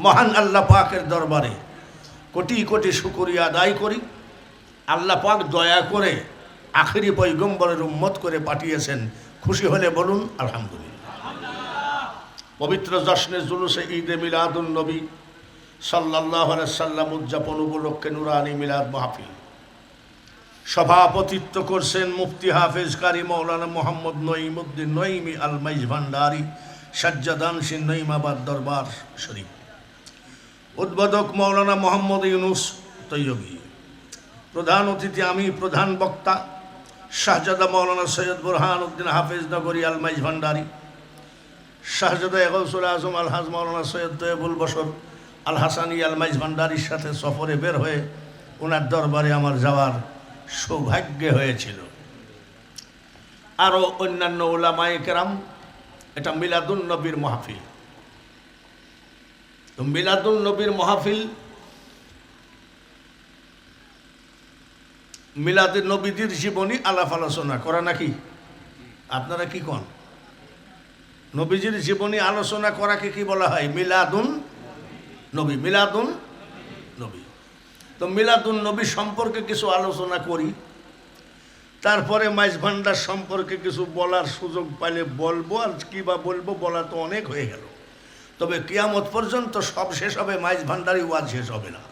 মহান আল্লাহ পাকের দরবারে কোটি কোটি শুকরিয়া আদায় করি। আল্লাহ পাক দয়া করে আখেরি পয়গম্বরের উম্মত করে পাঠিয়েছেন। খুশি হলে বলুন আলহামদুলিল্লাহ। পবিত্র জশ্নে জুলুসে ঈদে মিলাদুন নবী সাল্লাল্লাহু আলাইহি সাল্লাম উদযাপন উপলক্ষে নুরানি মিলাদ মাহফিল সভাপতিত্ব করছেন মুফতি হাফেজ কারি মৌলানা মোহাম্মদ নঈমউদ্দিন নঈমি আল মাইজ ভান্ডারী সাজ্জাদানশীন নঈমাবাদ দরবার শরীফ। উদ্বোধক মৌলানা মোহাম্মদ ইউনুস তৈয়বী। প্রধান অতিথি আমি, প্রধান বক্তা শাহজাদা মৌলানা সৈয়দ বুরহান উদ্দিন হাফেজ নগরী আল মাইজ ভান্ডারী, শাহজাদা গৌসুল আজম আলহাজ মৌলানা সৈয়দ তৈয়বুল বশর আল হাসানি আল মাইজ ভান্ডারীর সাথে সফরে বের হয়ে ওনার দরবারে আমার যাওয়ার সৌভাগ্য হয়েছিল। আরও অন্যান্য উলামায়ে কেরাম। এটা মিলাদুন নবীর মাহফিল। তো মিলাদুন নবীর মাহফিল, মিলাদের নবীদের জীবনী আলাপ আলোচনা করা নাকি? আপনারা কি কন? নবীজির জীবনী আলোচনা করাকে কি বলা হয়? মিলাদুন নবী। মিলাদুন নবী। তো মিলাদুন নবী সম্পর্কে কিছু আলোচনা করি, তারপরে মাইজ ভান্ডার সম্পর্কে কিছু বলার সুযোগ পাইলে বলবো। আর কি বা বলবো, বলা তো অনেক হয়ে গেল। তবে কিয়ামত পর্যন্ত সব শেষ হবে, মাইজ ভান্ডারই ওয়াজ শেষ হবে না।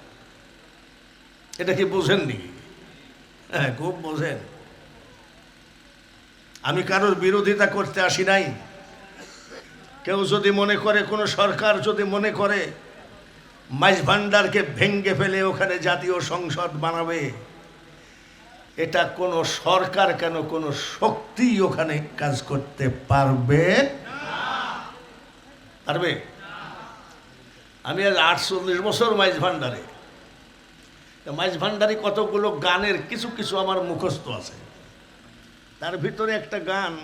এটা কি বোঝেননি? হ্যাঁ, খুব বোঝেন। আমি কারোর বিরোধিতা করতে আসি নাই। কেউ যদি মনে করে, কোনো সরকার যদি মনে করে মাইজ ভান্ডারকে ভেঙ্গে ফেলে ওখানে জাতীয় সংসদ বানাবে, এটা কোনো সরকার কেন, কোনো শক্তি ওখানে কাজ করতে পারবে? পারবে? আমি আজ 48 বছর মাইজ ভান্ডারে। মাইজ ভান্ডারি কতগুলো গানের কিছু কিছু আমার মুখস্থ আছে। তার ভিতরে একটা গান,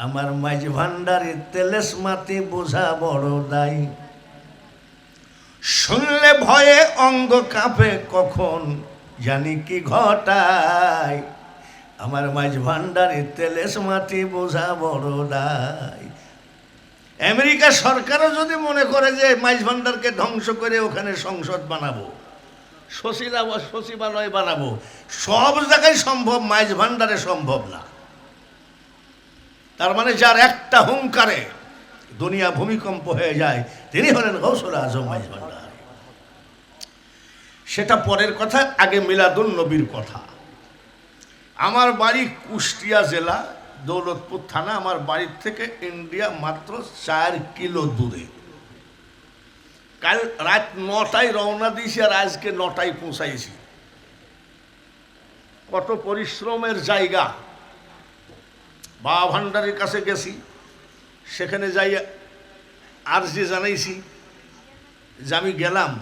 আমার মাইজ ভান্ডারি তেলেস মাটি বোঝা বড় দায়, শুনলে ভয়ে অঙ্গ কাঁপে কখন জানি কি ঘটায়, আমার মাইজ ভান্ডারি তেলেস মাটি বোঝা বড় দায়। আমেরিকা সরকারও যদি মনে করে যে মাইজ ভান্ডারকে ধ্বংস করে ওখানে সংসদ বানাবো, সচিবালয় বানাবো, সব জায়গায় সম্ভব, মাইজ ভান্ডারে সম্ভব না। তার মানে যার একটা হুঙ্কারে দুনিয়া ভূমিকম্প হয়ে যায়, তিনি হলেন গৌসুল আজম মাইজ ভান্ডারী। সেটা পরের কথা, আগে মিলাদুন নবীর কথা। আমার বাড়ি কুষ্টিয়া জেলা দৌলতপুর থানা। আমার বাড়ির থেকে ইন্ডিয়া মাত্র 4 কিলো দূরে। কাল রাত 9টায় রওনা দিয়েছি, আর আজকে 9টায় পৌঁছাইছি। কত পরিশ্রমের জায়গা। বাবা ভান্ডারের কাছে গেছি, সেখানে যাই আরজি জানাইছি যে আমি গেলাম।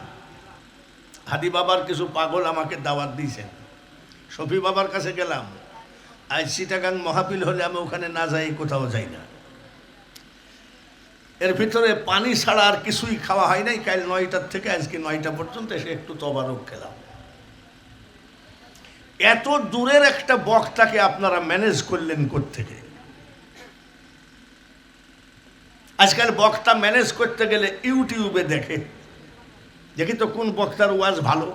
হাদি বাবার কিছু পাগল আমাকে দাওয়াত দিয়েছেন। শফি বাবার কাছে গেলাম। আজ চিটাগাং মাহফিল হলে আমি ওখানে না যাই, কোথাও যাই না। এর ভিতরে পানি ছাড়া আর কিছুই খাওয়া হয় নাই। কাল 9টার থেকে আজকে 9টা পর্যন্ত এসে একটু তবারক খেলাম। এত দূরের একটা বক্তাকে আপনারা ম্যানেজ করলেন কোত্থেকে? আজকাল বক্তা ম্যানেজ করতে গেলে ইউটিউবে দেখি তো কোন বক্তার ওয়াজ ভালো।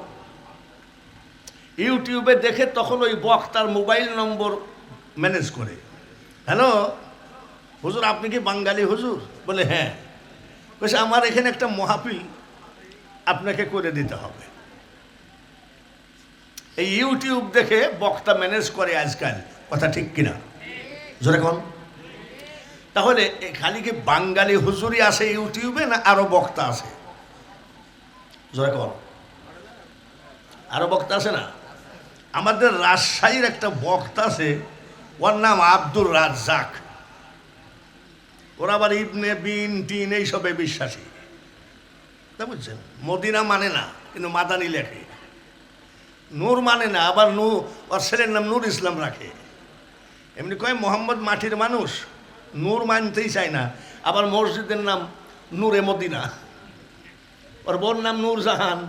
ইউটিউবে দেখে তখন ওই বক্তার মোবাইল নম্বর ম্যানেজ করে, হ্যালো হুজুর, আপনি কি বাঙালি হুজুর? বলে হ্যাঁ। বলছে আমার এখানে একটা মাহফিল আপনাকে করে দিতে হবে। এই ইউটিউব দেখে বক্তা ম্যানেজ করে আজকাল। কথা ঠিক কিনা? জোরে কোন? তাহলে খালি কি বাঙালি হুজুরই আছে ইউটিউবে, না আরো বক্তা আছে? জোরে কোন? আরো বক্তা আছে না? আমাদের রাজশাহীর একটা বক্তা আছে, ওর নাম আব্দুর রাজ্জাক। ওরা আবার ইবনে বিন টিন এইসবে বিশ্বাসী, তা বুঝছেন? মদিনা মানে না, কিন্তু মাদানি লেখে। নূর মানে না, আবার ওর ছেলের নাম নূর ইসলাম রাখে। এমনি কয় মোহাম্মদ মাটির মানুষ, নূর মানতেই চায় না। আবার মসজিদের নাম নূরে মদিনা। ওর বোর নাম নূর জাহান,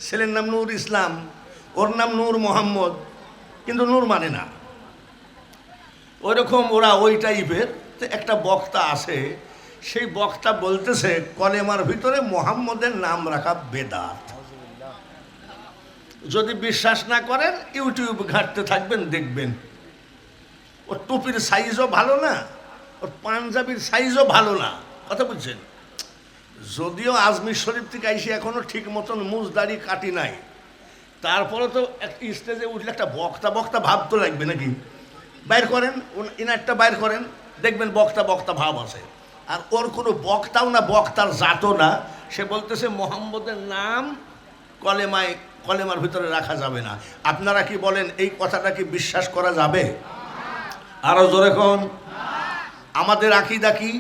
ছেলের নাম নূর ইসলাম, ওর নাম নূর মোহাম্মদ, কিন্তু নূর মানে না। ওইরকম ওরা ওই টাইপের একটা বক্তা আছে, সেই বক্তা বলতেছে কলেমার ভিতরে মোহাম্মদের নাম রাখা বেদাত। যদি বিশ্বাস না করেন ইউটিউব ঘাঁটতে থাকবেন, দেখবেন। ওর টুপির সাইজও ভালো না, ওর পাঞ্জাবির সাইজও ভালো না, কথা বুঝছেন? যদিও আজমির শরীফ থেকে আইসি এখনো ঠিক মতন মুজ দাড়ি কাটি নাই, তারপরে তো স্টেজে উঠলে একটা বক্তা বক্তা ভাব তো লাগবে নাকি? বাইর করেন, ইনারটা বাইর করেন, দেখবেন বক্তা বক্তা ভাব আছে। আর ওর কোনো বক্তাও না, বক্তার জাতও না। সে বলতেছে মোহাম্মদের নাম কলেমার ভিতরে রাখা যাবে না। আপনারা কি বলেন, এই কথাটা কি বিশ্বাস করা যাবে? আরো জোরে কোন। আমাদের আকীদা কি?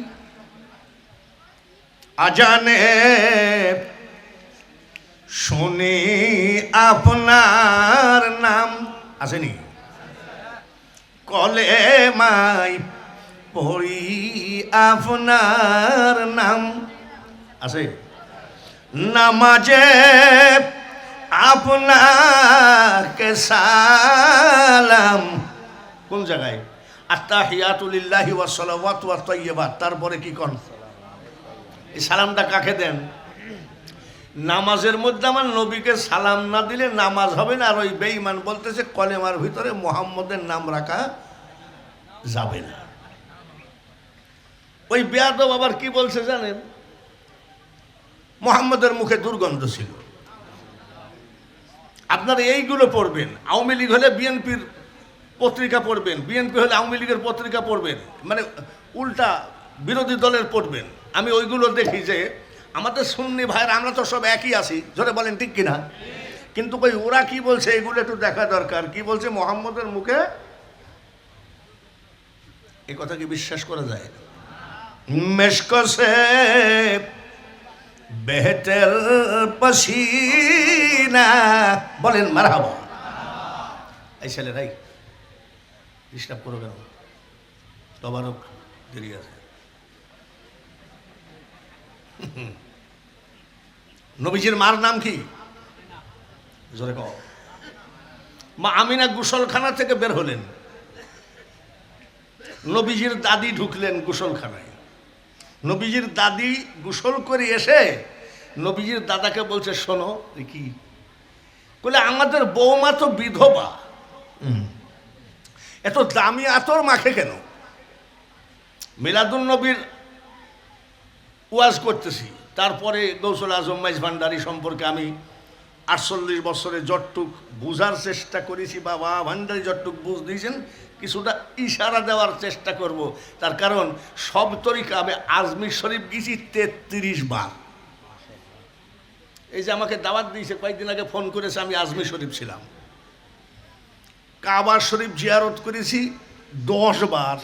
আজানে শুনি আপনার নাম, আসেনি? কলেমায় পড়ি আপনার নাম, আছে? নামাজে আপনাকে সালাম, কোন জায়গায়? আত্তাহিয়াতু লিল্লাহি ওয়াস সালাওয়াতু ওয়াত তাইয়্যিবাত, তারপরে কি কোন? এই সালামটা কাকে দেন? নামাজের মধ্যে আমার নবীকে সালাম না দিলে নামাজ হবে না। আর ওই বেঈমান বলতেছে কলেমার ভিতরে মোহাম্মদের নাম রাখা যাবে না। ওই বেয়াদব আবার কি বলছে জানেন? মোহাম্মদের মুখে দুর্গন্ধ ছিল। আপনারা এইগুলো পড়বেন। আওয়ামী লীগ হলে বিএনপির পত্রিকা পড়বেন, বিএনপি হলে আওয়ামী লীগের পত্রিকা পড়বেন, মানে উল্টা বিরোধী দলের পড়বেন। আমি ওইগুলো দেখি যে আমাদের সুন্নি ভাইয়ের, আমরা তো সব একই আছি, ধরে বলেন ঠিক কিনা? কিন্তু কই ওরা কি বলছে এগুলো একটু দেখা দরকার। কি বলছে মোহাম্মদের মুখে? এ কথা কি বিশ্বাস করা যায়? মেশকসে বেহতের পসিনা, বলেন মারহাবা। এই ছেলেরাই ডিস্টার্ব করো কেন? তবারক দেরি আছে। নবীজির মার নাম কি? জোরে কও। মা আমিনা গোসলখানা থেকে বের হলেন, নবীজির দাদি ঢুকলেন গোসলখানায়। নবীজির দাদি গোসল করে এসে নবীজির দাদাকে বলছে, শোনো। কি বলে? আমাদের বৌমা তো বিধবা, এত দামি আতর মাখে কেন? মিলাদুন নবীর ওয়াজ করতেছি, তারপরে গৌসুল আজম মাইজ ভান্ডারী সম্পর্কে আমি 48 বছরে যতটুক বুঝার চেষ্টা করেছি, বাবা ভান্ডারী যতটুক বুঝ দিয়েছেন, কিছুটা ইশারা দেওয়ার চেষ্টা করব। তার কারণ সব তরিকা, আমি আজমির শরীফ গেছি 33 বার। এই যে আমাকে দাওয়াত দিয়েছে, কয়েকদিন আগে ফোন করেছে, আমি আজমির শরীফ ছিলাম। কাবা শরীফ জিয়ারত করেছি 10 বার।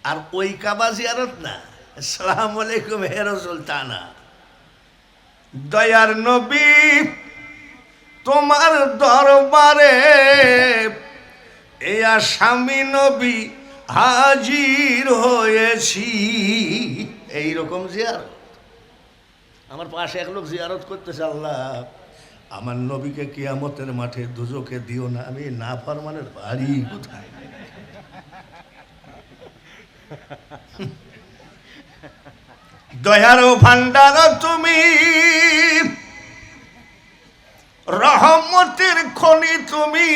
আর ওই কাবা জিয়ারত না, আসসালামু আলাইকুম হে রাসূল তা না। দয়ার নবী তোমার দরবারে এ আসামি নবী হাজির হয়েছি, এইরকম জিয়ারত। আমার পাশে এক লোক জিয়ারত করতেছে, আল্লাহ আমার নবীকে কিয়ামতের মাঠে দুজকে দিও না। আমি না ফরমানের বাড়ি কোথায়? দয়ার ভান্ডার তুমি, রহমতের খনি তুমি,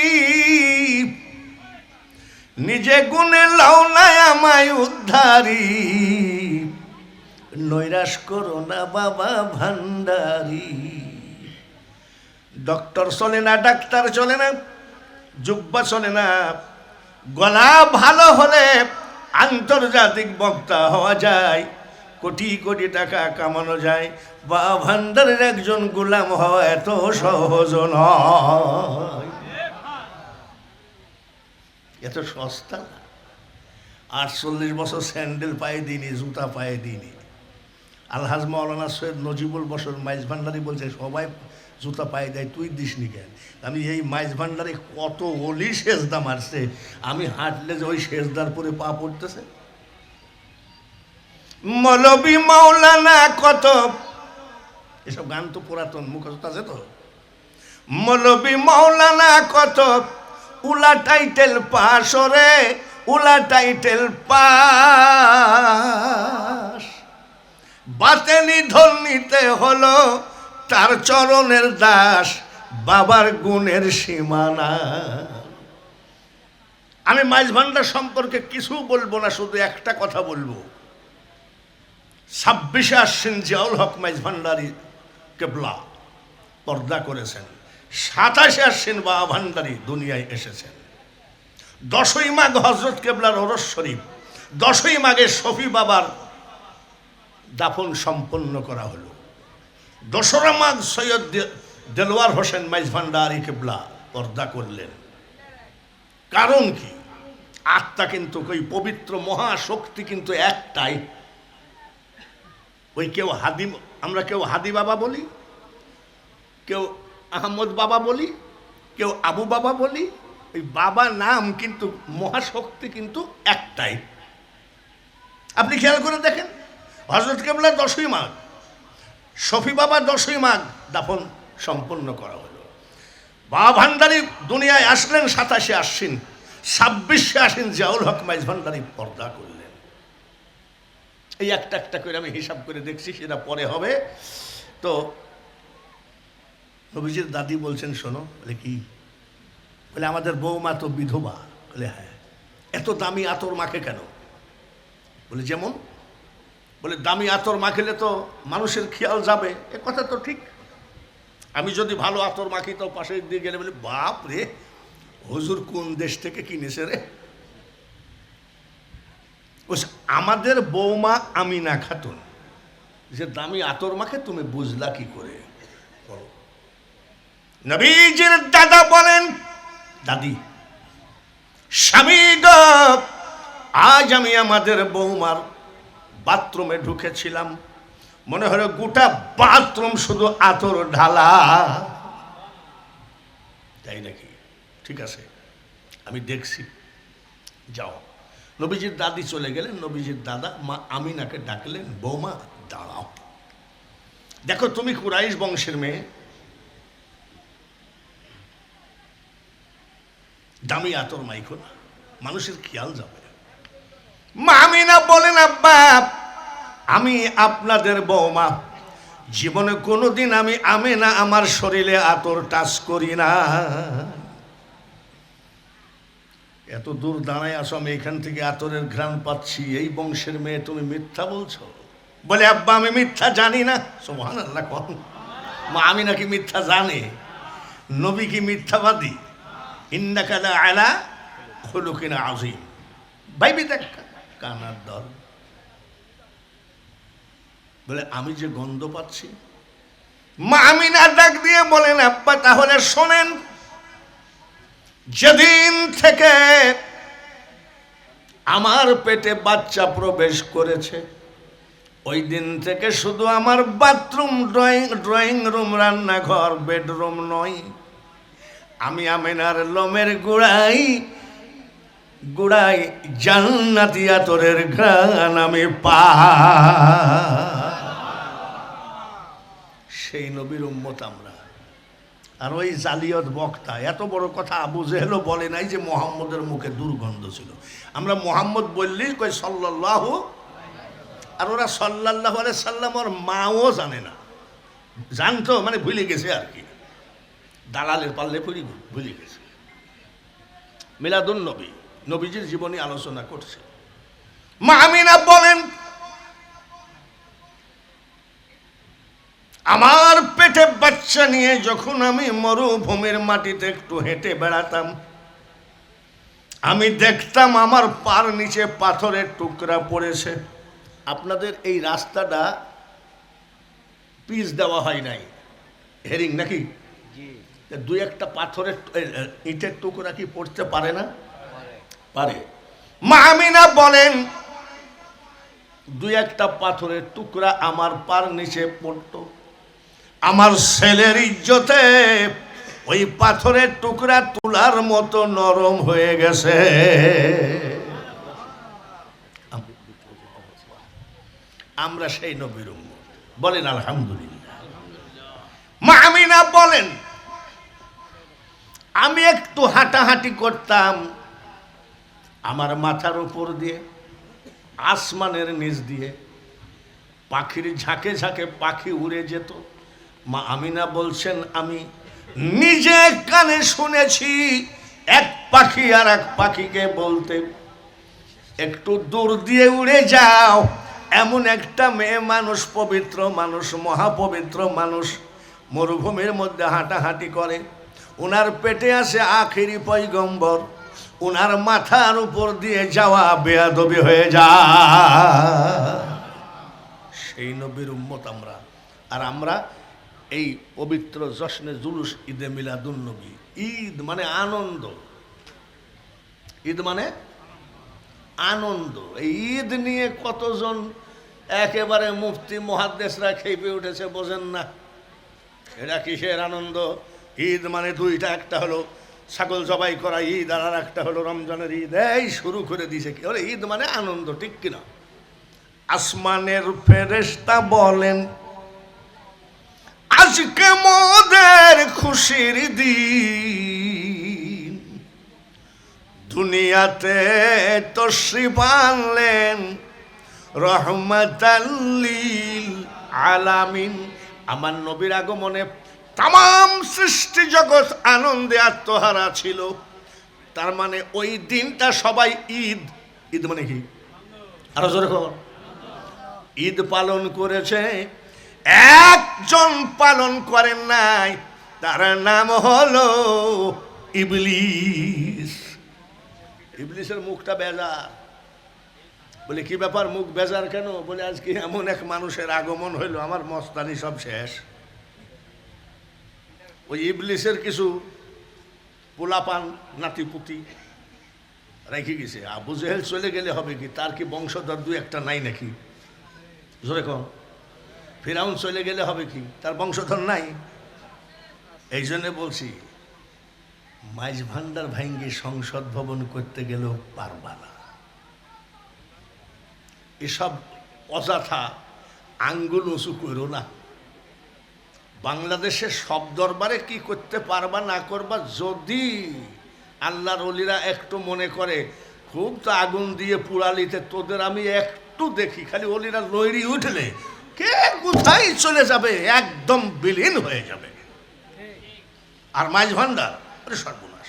নিজে গুণে লাও না আমায় উদ্ধারি, নৈরাশ করো না বাবা ভান্ডারি। ডক্টর চলে না, ডাক্তার চলে না, জুব্বা চলে না, গলা ভালো হলে আন্তর্জাতিক বক্তা হওয়া যায়, কোটি কোটি টাকা কামানো যায়। বা ভান্ডারের একজন গোলাম হওয়া এত সহজ নয়, এত সস্তা না। 48 বছর স্যান্ডেল পায়ে দিইনি, জুতা পায়ে দিইনি। আলহাজ মাওলানা সৈয়দ নজিবুল বশর মাইজ ভান্ডারি বলছে, সবাই জুতা পায়ে দেয়, তুই দিসনি কেন? আমি এই মাইজ ভান্ডারে কত ওলি সেজদা মারছে, আমি হাঁটলে যে ওই সেজদার পরে পা পড়তেছে। মৌলবী মাওলানা কত, এসব গান তো পুরাতন, মুখস্থ আছে তো। মৌলবী মাওলানা কত উলা টাইটেল পাশরে, উলা টাইটেল পাস, বাতেনি ধর্মীতে হলো তার চরণের দাস, বাবার গুণের সীমানা। আমি মাইজ ভান্ডার সম্পর্কে কিছু বলবো না, শুধু একটা কথা বলবো। 26 আশ্বিন জিয়াউল হক মাইজ ভান্ডারী কেবলা পর্দা করেছেন, 27 আশ্বিন বাবা ভান্ডারী দুনিয়ায় এসেছেন। 10ই মাঘ হযরত কেবলার ওরস শরীফ, 10ই মাঘে শফি বাবার দাফন সম্পন্ন করা হলো। 2রা মাঘ সৈয়দ দেলোয়ার হোসেন মাইজ ভান্ডারী কেবলা পর্দা করলেন। কারণ কি? আত্মা কিন্তু ওই পবিত্র মহাশক্তি কিন্তু একটাই। ওই কেউ হাদি, আমরা কেউ হাদি বাবা বলি, কেউ আহমদ বাবা বলি, কেউ আবু বাবা বলি, ওই বাবা নাম কিন্তু মহাশক্তি কিন্তু একটাই। আপনি খেয়াল করে দেখেন, হযরত কেবলা 10ই মাঘ, শফি বাবা 10ই মাঘ দাফন সম্পন্ন করা হলো। বাবা ভান্ডারী দুনিয়ায় আসলেন 27 আশ্বিন, 26 আশ্বিন জিয়াউল হক মাইজ ভান্ডারী পর্দা করলেন। এই একটা একটা করে আমি হিসাব করে দেখছি, সেটা পরে হবে। তো নবীজির দাদি বলছেন, শোনো। বলে কি? বলে আমাদের বৌমা তো বিধবা। বলে হ্যাঁ। এত দামি আতর মাখে কেন? বলে যেমন? বলে দামি আতর মাখিলে তো মানুষের খেয়াল যাবে। এ কথা তো ঠিক। আমি যদি ভালো আতর মাখি তো পাশে দিয়ে গেলে বলে বাপ রে, হুজুর কোন দেশ থেকে কিনেছে রে। আমাদের বৌমা আমিনা খাতুন যে দামি আতর মাখে, তুমি বুঝলা কি করে? নবীজির দাদা বলেন, দাদি স্বামী গো, আজ আমি আমাদের বৌমার বাথরুমে ঢুকেছিলাম, মনে হলো গোটা বাথরুম শুধু আতর ঢালা। তাই নাকি? ঠিক আছে, আমি দেখছি, যাও। নবীজির দাদি চলে গেলেন। নবীজির দাদা মা আমিনাকে ডাকলেন, বৌমা দাঁড়াও, দেখো তুমি কুরাইশ বংশের মেয়ে, দামি আতর মাইখো না, মানুষের খেয়াল যাবে। মা আমিনা বলেন, আব্বা আমি আপনাদের বৌমা, জীবনে কোনোদিন আমি আমিনা আমার শরীরে আতর টাচ করি না। এত দূর দাঁড়ায় আসো, আমি এখান থেকে আতরের ঘ্রাণ পাচ্ছি, এই বংশের মেয়ে, তুমি মিথ্যা বলছো? বলে আব্বা আমি মিথ্যা জানি না। সুবহানাল্লাহ। কখন মা আমিনা কি মিথ্যা জানে? নবী কি মিথ্যাবাদী? ইন্নাকা লা আলা খুলুকিন আযীম। ভাইবি দেখ কানার দল। বলে আমি যে গন্ধ পাচ্ছি। মা আমিনা ডাক দিয়ে বলেন, আব্বা তাহলে শোনেন, যেদিন থেকে আমার পেটে বাচ্চা প্রবেশ করেছে, ওই দিন থেকে শুধু আমার বাথরুম, ড্রয়িং রুম, রান্নাঘর, বেডরুম নয়, আমি আমিনার লোমের গুড়াই জান্নাতি আতরের ঘ্রাণ আমি সেই নবীর উম্মত আমরা। আর ওই জালিয়ত বক্তা এত বড় কথা আবু জেহেলও বলে নাই যে মুহাম্মদের মুখে দুর্গন্ধ ছিল। আমরা মুহাম্মদ বললেই কই সাল্লাল্লাহু, আর ওরা সাল্লাল্লাহু আলাইহি সাল্লাম ওর মাও জানে না, জানতো মানে ভুলে গেছে আর কি, দালালের পাল্লে পড়ি ভুলে গেছে। মিলাদুন নবী, নবীজির জীবনী আলোচনা করছে। মা আমিনা বলেন, আমার পেটে বাচ্চা নিয়ে যখন আমি মরুভূমির মাটিতে একটু হেঁটে বেড়াতাম, আমি দেখতাম আমার পার নিচে পাথরের টুকরা পড়েছে। আপনাদের এই রাস্তাটা পিচ দেওয়া হয় নাই, হেরিং নাকি? দুই একটা পাথরের ইটের টুকরা কি পড়তে পারে না? পারে। মা আমিনা বলেন, দুই একটা পাথরের টুকরা আমার পার নিচে পড়তো। আমার ছেলের ইজ্জতে ওই পাথরের টুকরা তুলার মতো নরম হয়ে গেছে। আমরা সেই নবীর উম্মত, বলেন আলহামদুলিল্লাহ। মা আমিনা বলেন, আমি একটু হাঁটাহাঁটি করতাম, আমার মাথার উপর দিয়ে আসমানের নিচ দিয়ে পাখির ঝাঁকে ঝাঁকে পাখি উড়ে যেত। মা আমিনা বলছেন আমি নিজে কানে শুনেছি এক পাখি আর এক পাখিকে বলতে, একটু দূর দিয়ে উড়ে যাও। এমন একটা মেয়ে মানুষ, পবিত্র মানুষ, মহাপবিত্র মানুষ, মরুভূমির মধ্যে হাঁটাহাঁটি করে, ওনার পেটে আছে আখেরি পয়গম্বর, ওনার মাথার উপর দিয়ে যাওয়া বেয়াদবি হয়ে যায়। সেই নবীর উম্মত আমরা। আর আমরা এই পবিত্র জশ্নে জুলুস ঈদে মিলাদুন নবী। ঈদ মানে আনন্দ, ঈদ মানে আনন্দ। এই ঈদ নিয়ে কতজন একেবারে মুফতি মুহাদ্দিসরা খেপে উঠেছে, বোঝেন না এটা কিসের আনন্দ। ঈদ মানে দুইটা, একটা হলো ছাগল জবাই করা ঈদ, আর একটা হলো রমজানের ঈদ। এই শুরু করে দিয়েছে কি বলে ঈদ মানে আনন্দ, ঠিক কিনা? আসমানের ফেরেশতা বলেন আজকে মোদের খুশির দিন, দুনিয়াতে তশরিফ আনলেন রহমাতাল লিল আলামিন। আমার নবীর আগমনে তাম সৃষ্টি জগৎ আনন্দে আত্মহারা ছিল। তার মানে ওই দিনটা সবাই ঈদ, ঈদ মানে কি আরো জোরে খবর, ঈদ পালন করেছে। একজন পালন করেন নাই, তার নাম হলো ইবলিস। ইবলিসের মুখটা বেজার। বলে কি ব্যাপার, মুখ বেজার কেন? বলে আজকে এমন এক মানুষের আগমন হইল, আমার মস্তানি সব শেষ। ওই ইবলিসের কিছু পোলাপান নাতিপুতি রেখে গেছে। আবু জেহেল চলে গেলে হবে কি, তার কি বংশধর দু একটা নাই নাকি? জোরে কম। ফিরাউন চলে গেলে হবে কি, তার বংশধর নাই? এই জন্যে বলছি মাইজ ভান্ডার ভাঙ্গি সংসদ ভবন করতে গেলেও পারবা না। এসব অযথা আঙ্গুল উঁচু করো না। বাংলাদেশের সব দরবারে কি করতে পারবা না করবা, যদি আল্লাহর ওলিরা একটু মনে করে খুব তো আগুন দিয়ে পুড়ালিতে তোদের আমি একটু দেখি, খালি ওলিরা লইরি উঠলে কে কোথায় চলে যাবে, একদম বিলীন হয়ে যাবে। আর মাইজ ভান্ডার সর্বনাশ।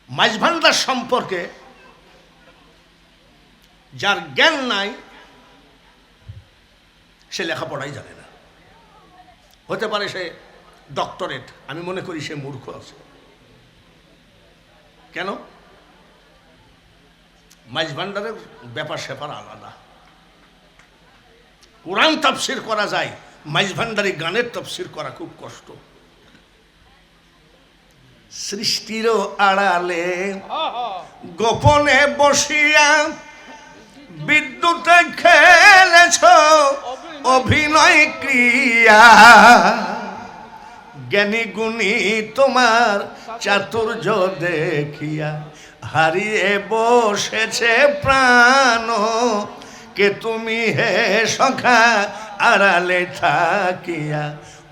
মাইজ ভান্ডার সম্পর্কে যার জ্ঞান নাই সে লেখাপড়াই জানে না। হতে পারে সে ডক্টরেট, আমি মনে করি সে মূর্খ আছে। কেন? মাইজ ভান্ডারের ব্যাপার স্যাপার আলাদা। কোরআন তাফসির করা যায়, মাইজ ভান্ডারি গানের তাফসির করা খুব কষ্ট। সৃষ্টিরও আড়ালে গোপনে বসিয়া বিদ্যুতে খেলেছ অভিনয় ক্রিয়া, জ্ঞানী গুণী তোমার চাতুর্য দেখিয়া হারিয়ে বসেছে প্রাণ, কে তুমি হে সখা আড়ালে থাকিয়া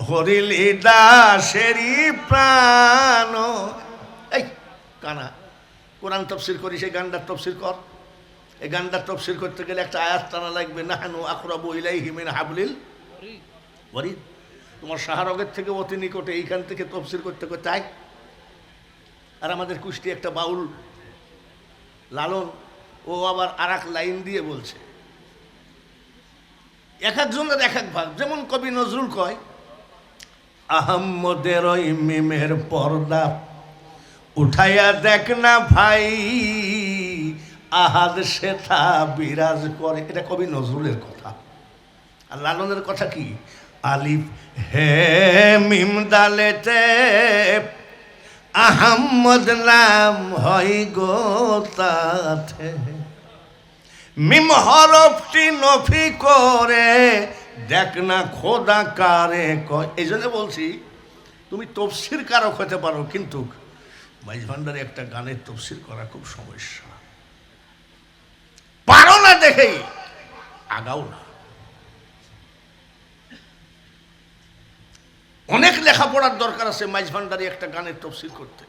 হরিলি দাসেরি প্রাণ। এই কানা, কোরআন তফসির করি, সেই গানটার তফসির কর। এই গানটার তফসির করতে গেলে একটা আয়াত টানা লাগবে, নাহানু আকরাবু ইলাইহি মিন হাবলিল ওয়ারিদ। তোমার শাহরগের থেকে অতি নিকটে, এইখান থেকে তফসির করতে করতে আয়। আর আমাদের কুষ্টি একটা বাউল লালন, ও আবার আর এক লাইন দিয়ে বলছে, এক একজনের এক এক ভাগ। যেমন কবি নজরুল কয়, আহম্মদের ওই মিমের পর্দা উঠাইয়া দেখ না ভাই, আহাদ সেথা বিরাজ করে। এটা কবি নজরুলের কথা। আর লালনের কথা কি, আলিফ হে মিম দালেতে আহম্মদ নাম হয় গো তাতে, মিম হরফটি নফি করে দেখ না খোদা কারে কয়। এই জন্য বলছি তুমি তফসির কারক হতে পারো, কিন্তু মাইজ ভান্ডারে একটা গানের তফসির করা খুব সমস্যা। পারো না দেখেই আগাও না। অনেক লেখাপড়ার দরকার আছে মাইজ ভান্ডারে একটা গানের তফসির করতে,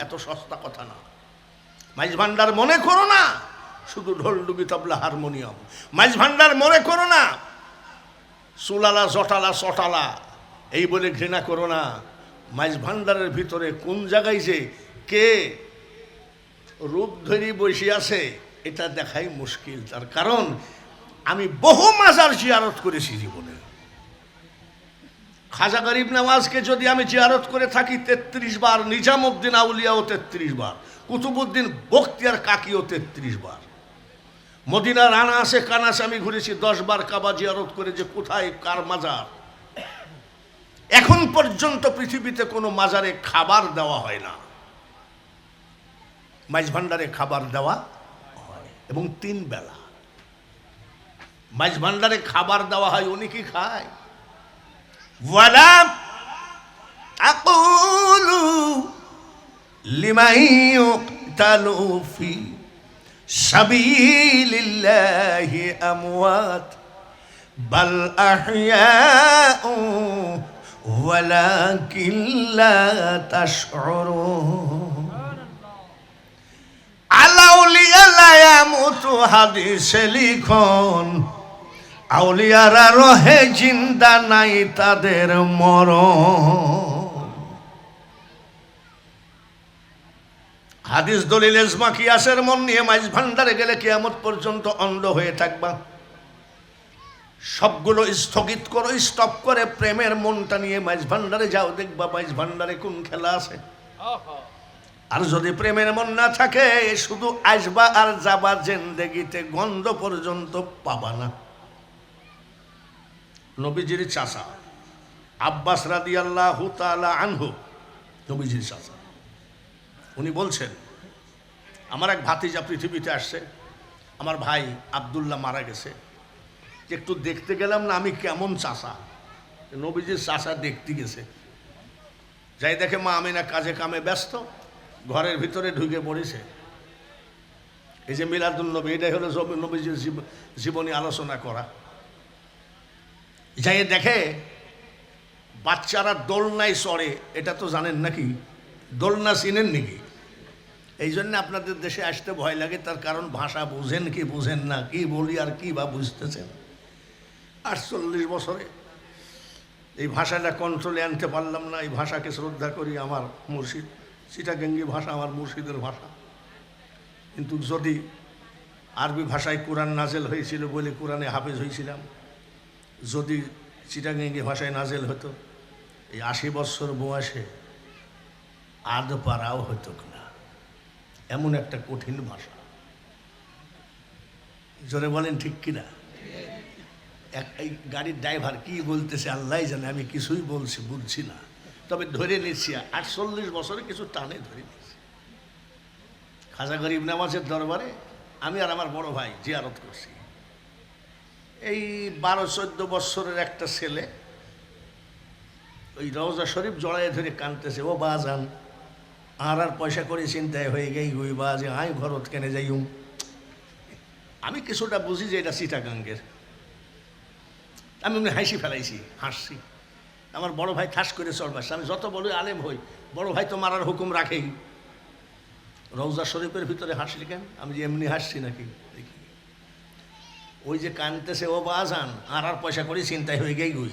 এত সস্তা কথা না। মাইজ ভান্ডার মনে করো না শুধু ঢোলডুবি তবলা হারমোনিয়াম। মাইজ ভান্ডার মনে করো না চুলালা জটালা চটালা এই বলে ঘৃণা করো না। মাইজ ভান্ডারের ভিতরে কোন জায়গায় যে কে রূপ ধরি বসে আছে এটা দেখাই মুশকিল। তার কারণ আমি বহু মাজার জিয়ারত করেছি জীবনে। খাজা গরিব নওয়াজকে যদি আমি জিয়ারত করে থাকি 33 বার, নিজামুদ্দিন আউলিয়াও 33 বার, কুতুবুদ্দিন বখতিয়ার কাকিও 33 বার, মদিনার আনাসে কানাসে আমি ঘুরেছি 10 বার কাবা জিয়ারত করে যে কোথায় কার মাজার। এখন পর্যন্ত পৃথিবীতে কোনো মাজারে খাবার দেওয়া হয় না, মাইজ ভান্ডারে খাবার দেওয়া হয় এবং 3 বেলা মাইজ ভান্ডারে খাবার দেওয়া হয়। উনি কি খায়? ওয়ালা তাকুলু লিমান ইউকতালু ফি সাবিলিল্লাহি আমওয়াত বাল আহইয়াউ ওয়ালাকিন লা তাশউরুন। আলাউলিয়া লা ইয়ামুতু হাদিসে লিখন, আউলিয়ারা রহে জিন্দা নাই তাদের মরণ। হাদিস দলিল ইজমা কিয়াসের মন নিয়ে মাইজ ভান্ডারে গেলে কিয়ামত পর্যন্ত অন্ধ হয়ে থাকবা। সবগুলো স্থগিত করো, স্টপ করে প্রেমের মনটা নিয়ে মাইজ ভান্ডারে যাও, দেখবা মাইজ ভান্ডারে কোন খেলা আছে। আর যদি প্রেমের মন না থাকে শুধু আসবা আর যাবা, জিন্দেগিতে গন্ধ পর্যন্ত পাবা না। নবীজির চাচা আব্বাস রাদিয়াল্লাহু তাআলা আনহু, নবীজির চাচা, উনি বলছেন আমার এক ভাতিজা পৃথিবীতে আসছে, আমার ভাই আব্দুল্লাহ মারা গেছে, একটু দেখতে গেলাম না আমি কেমন চাচা। নবীজির চাচা দেখতে গেছে, যাই দেখে মা আমিনা কাজে কামে ব্যস্ত, ঘরের ভিতরে ঢুকে পড়েছে। এই যে মিলাদুন নবী, এটাই হলো নবীজির জীবনী আলোচনা করা। যাই দেখে বাচ্চারা দোলনায় চড়ে, এটা তো জানেন নাকি? দোলনা চিনেন নাকি? এই জন্য আপনাদের দেশে আসতে ভয় লাগে, তার কারণ ভাষা বুঝেন কি বুঝেন না, কি বলি আর কি বা বুঝতেছেন। 48 বছরে এই ভাষাটা কন্ট্রোলে আনতে পারলাম না। এই ভাষাকে শ্রদ্ধা করি, আমার মুর্শিদ চিটাগাঙ্গী ভাষা আমার মুর্শিদের ভাষা। কিন্তু যদি আরবি ভাষায় কোরআন নাজেল হয়েছিল বলে কোরআনে হাফেজ হয়েছিলাম, যদি চিটাগাঙ্গী ভাষায় নাজেল হতো এই 80 বছর বয়সে আধ পারাও হতো না, এমন একটা কঠিন ভাষা। জোরে বলেন ঠিক কিনা? এই গাড়ির ড্রাইভার কি বলতেছে আল্লাহ জানে, আমি কিছুই বলছি বুঝছি না, তবে ধরে নিচ্ছি 48 বছরে কিছু টানে ধরে নিচ্ছি। খাজা গরিব নওয়াজের দরবারে আমি আর আমার বড় ভাই জিয়ারত করছি। এই 12-14 বছরের একটা ছেলে ওই রওজা শরীফ জড়ায় ধরে কাঁদতেছে, ও বাজান আর পয়সা করে চিন্তায় হয়ে গেই ওই বাজে আই ঘরত কেনে যাইম। আমি কিছুটা বুঝি যে এটা চিটাগাঙ্গের, আমি এমনি হাসি ফেলাইছি, হাসছি। আমার বড় ভাই ঠাস করে চড়বাস, আমি যত বড় আলেম হই বড় ভাই তো মারার হুকুম রাখেই। রওজা শরীফের ভিতরে হাসলি কেন? আমি যে এমনি হাসছি নাকি দেখি। ওই যে কানতেছে ও বাজান আর পয়সা করে চিন্তায় হয়ে গেই গুই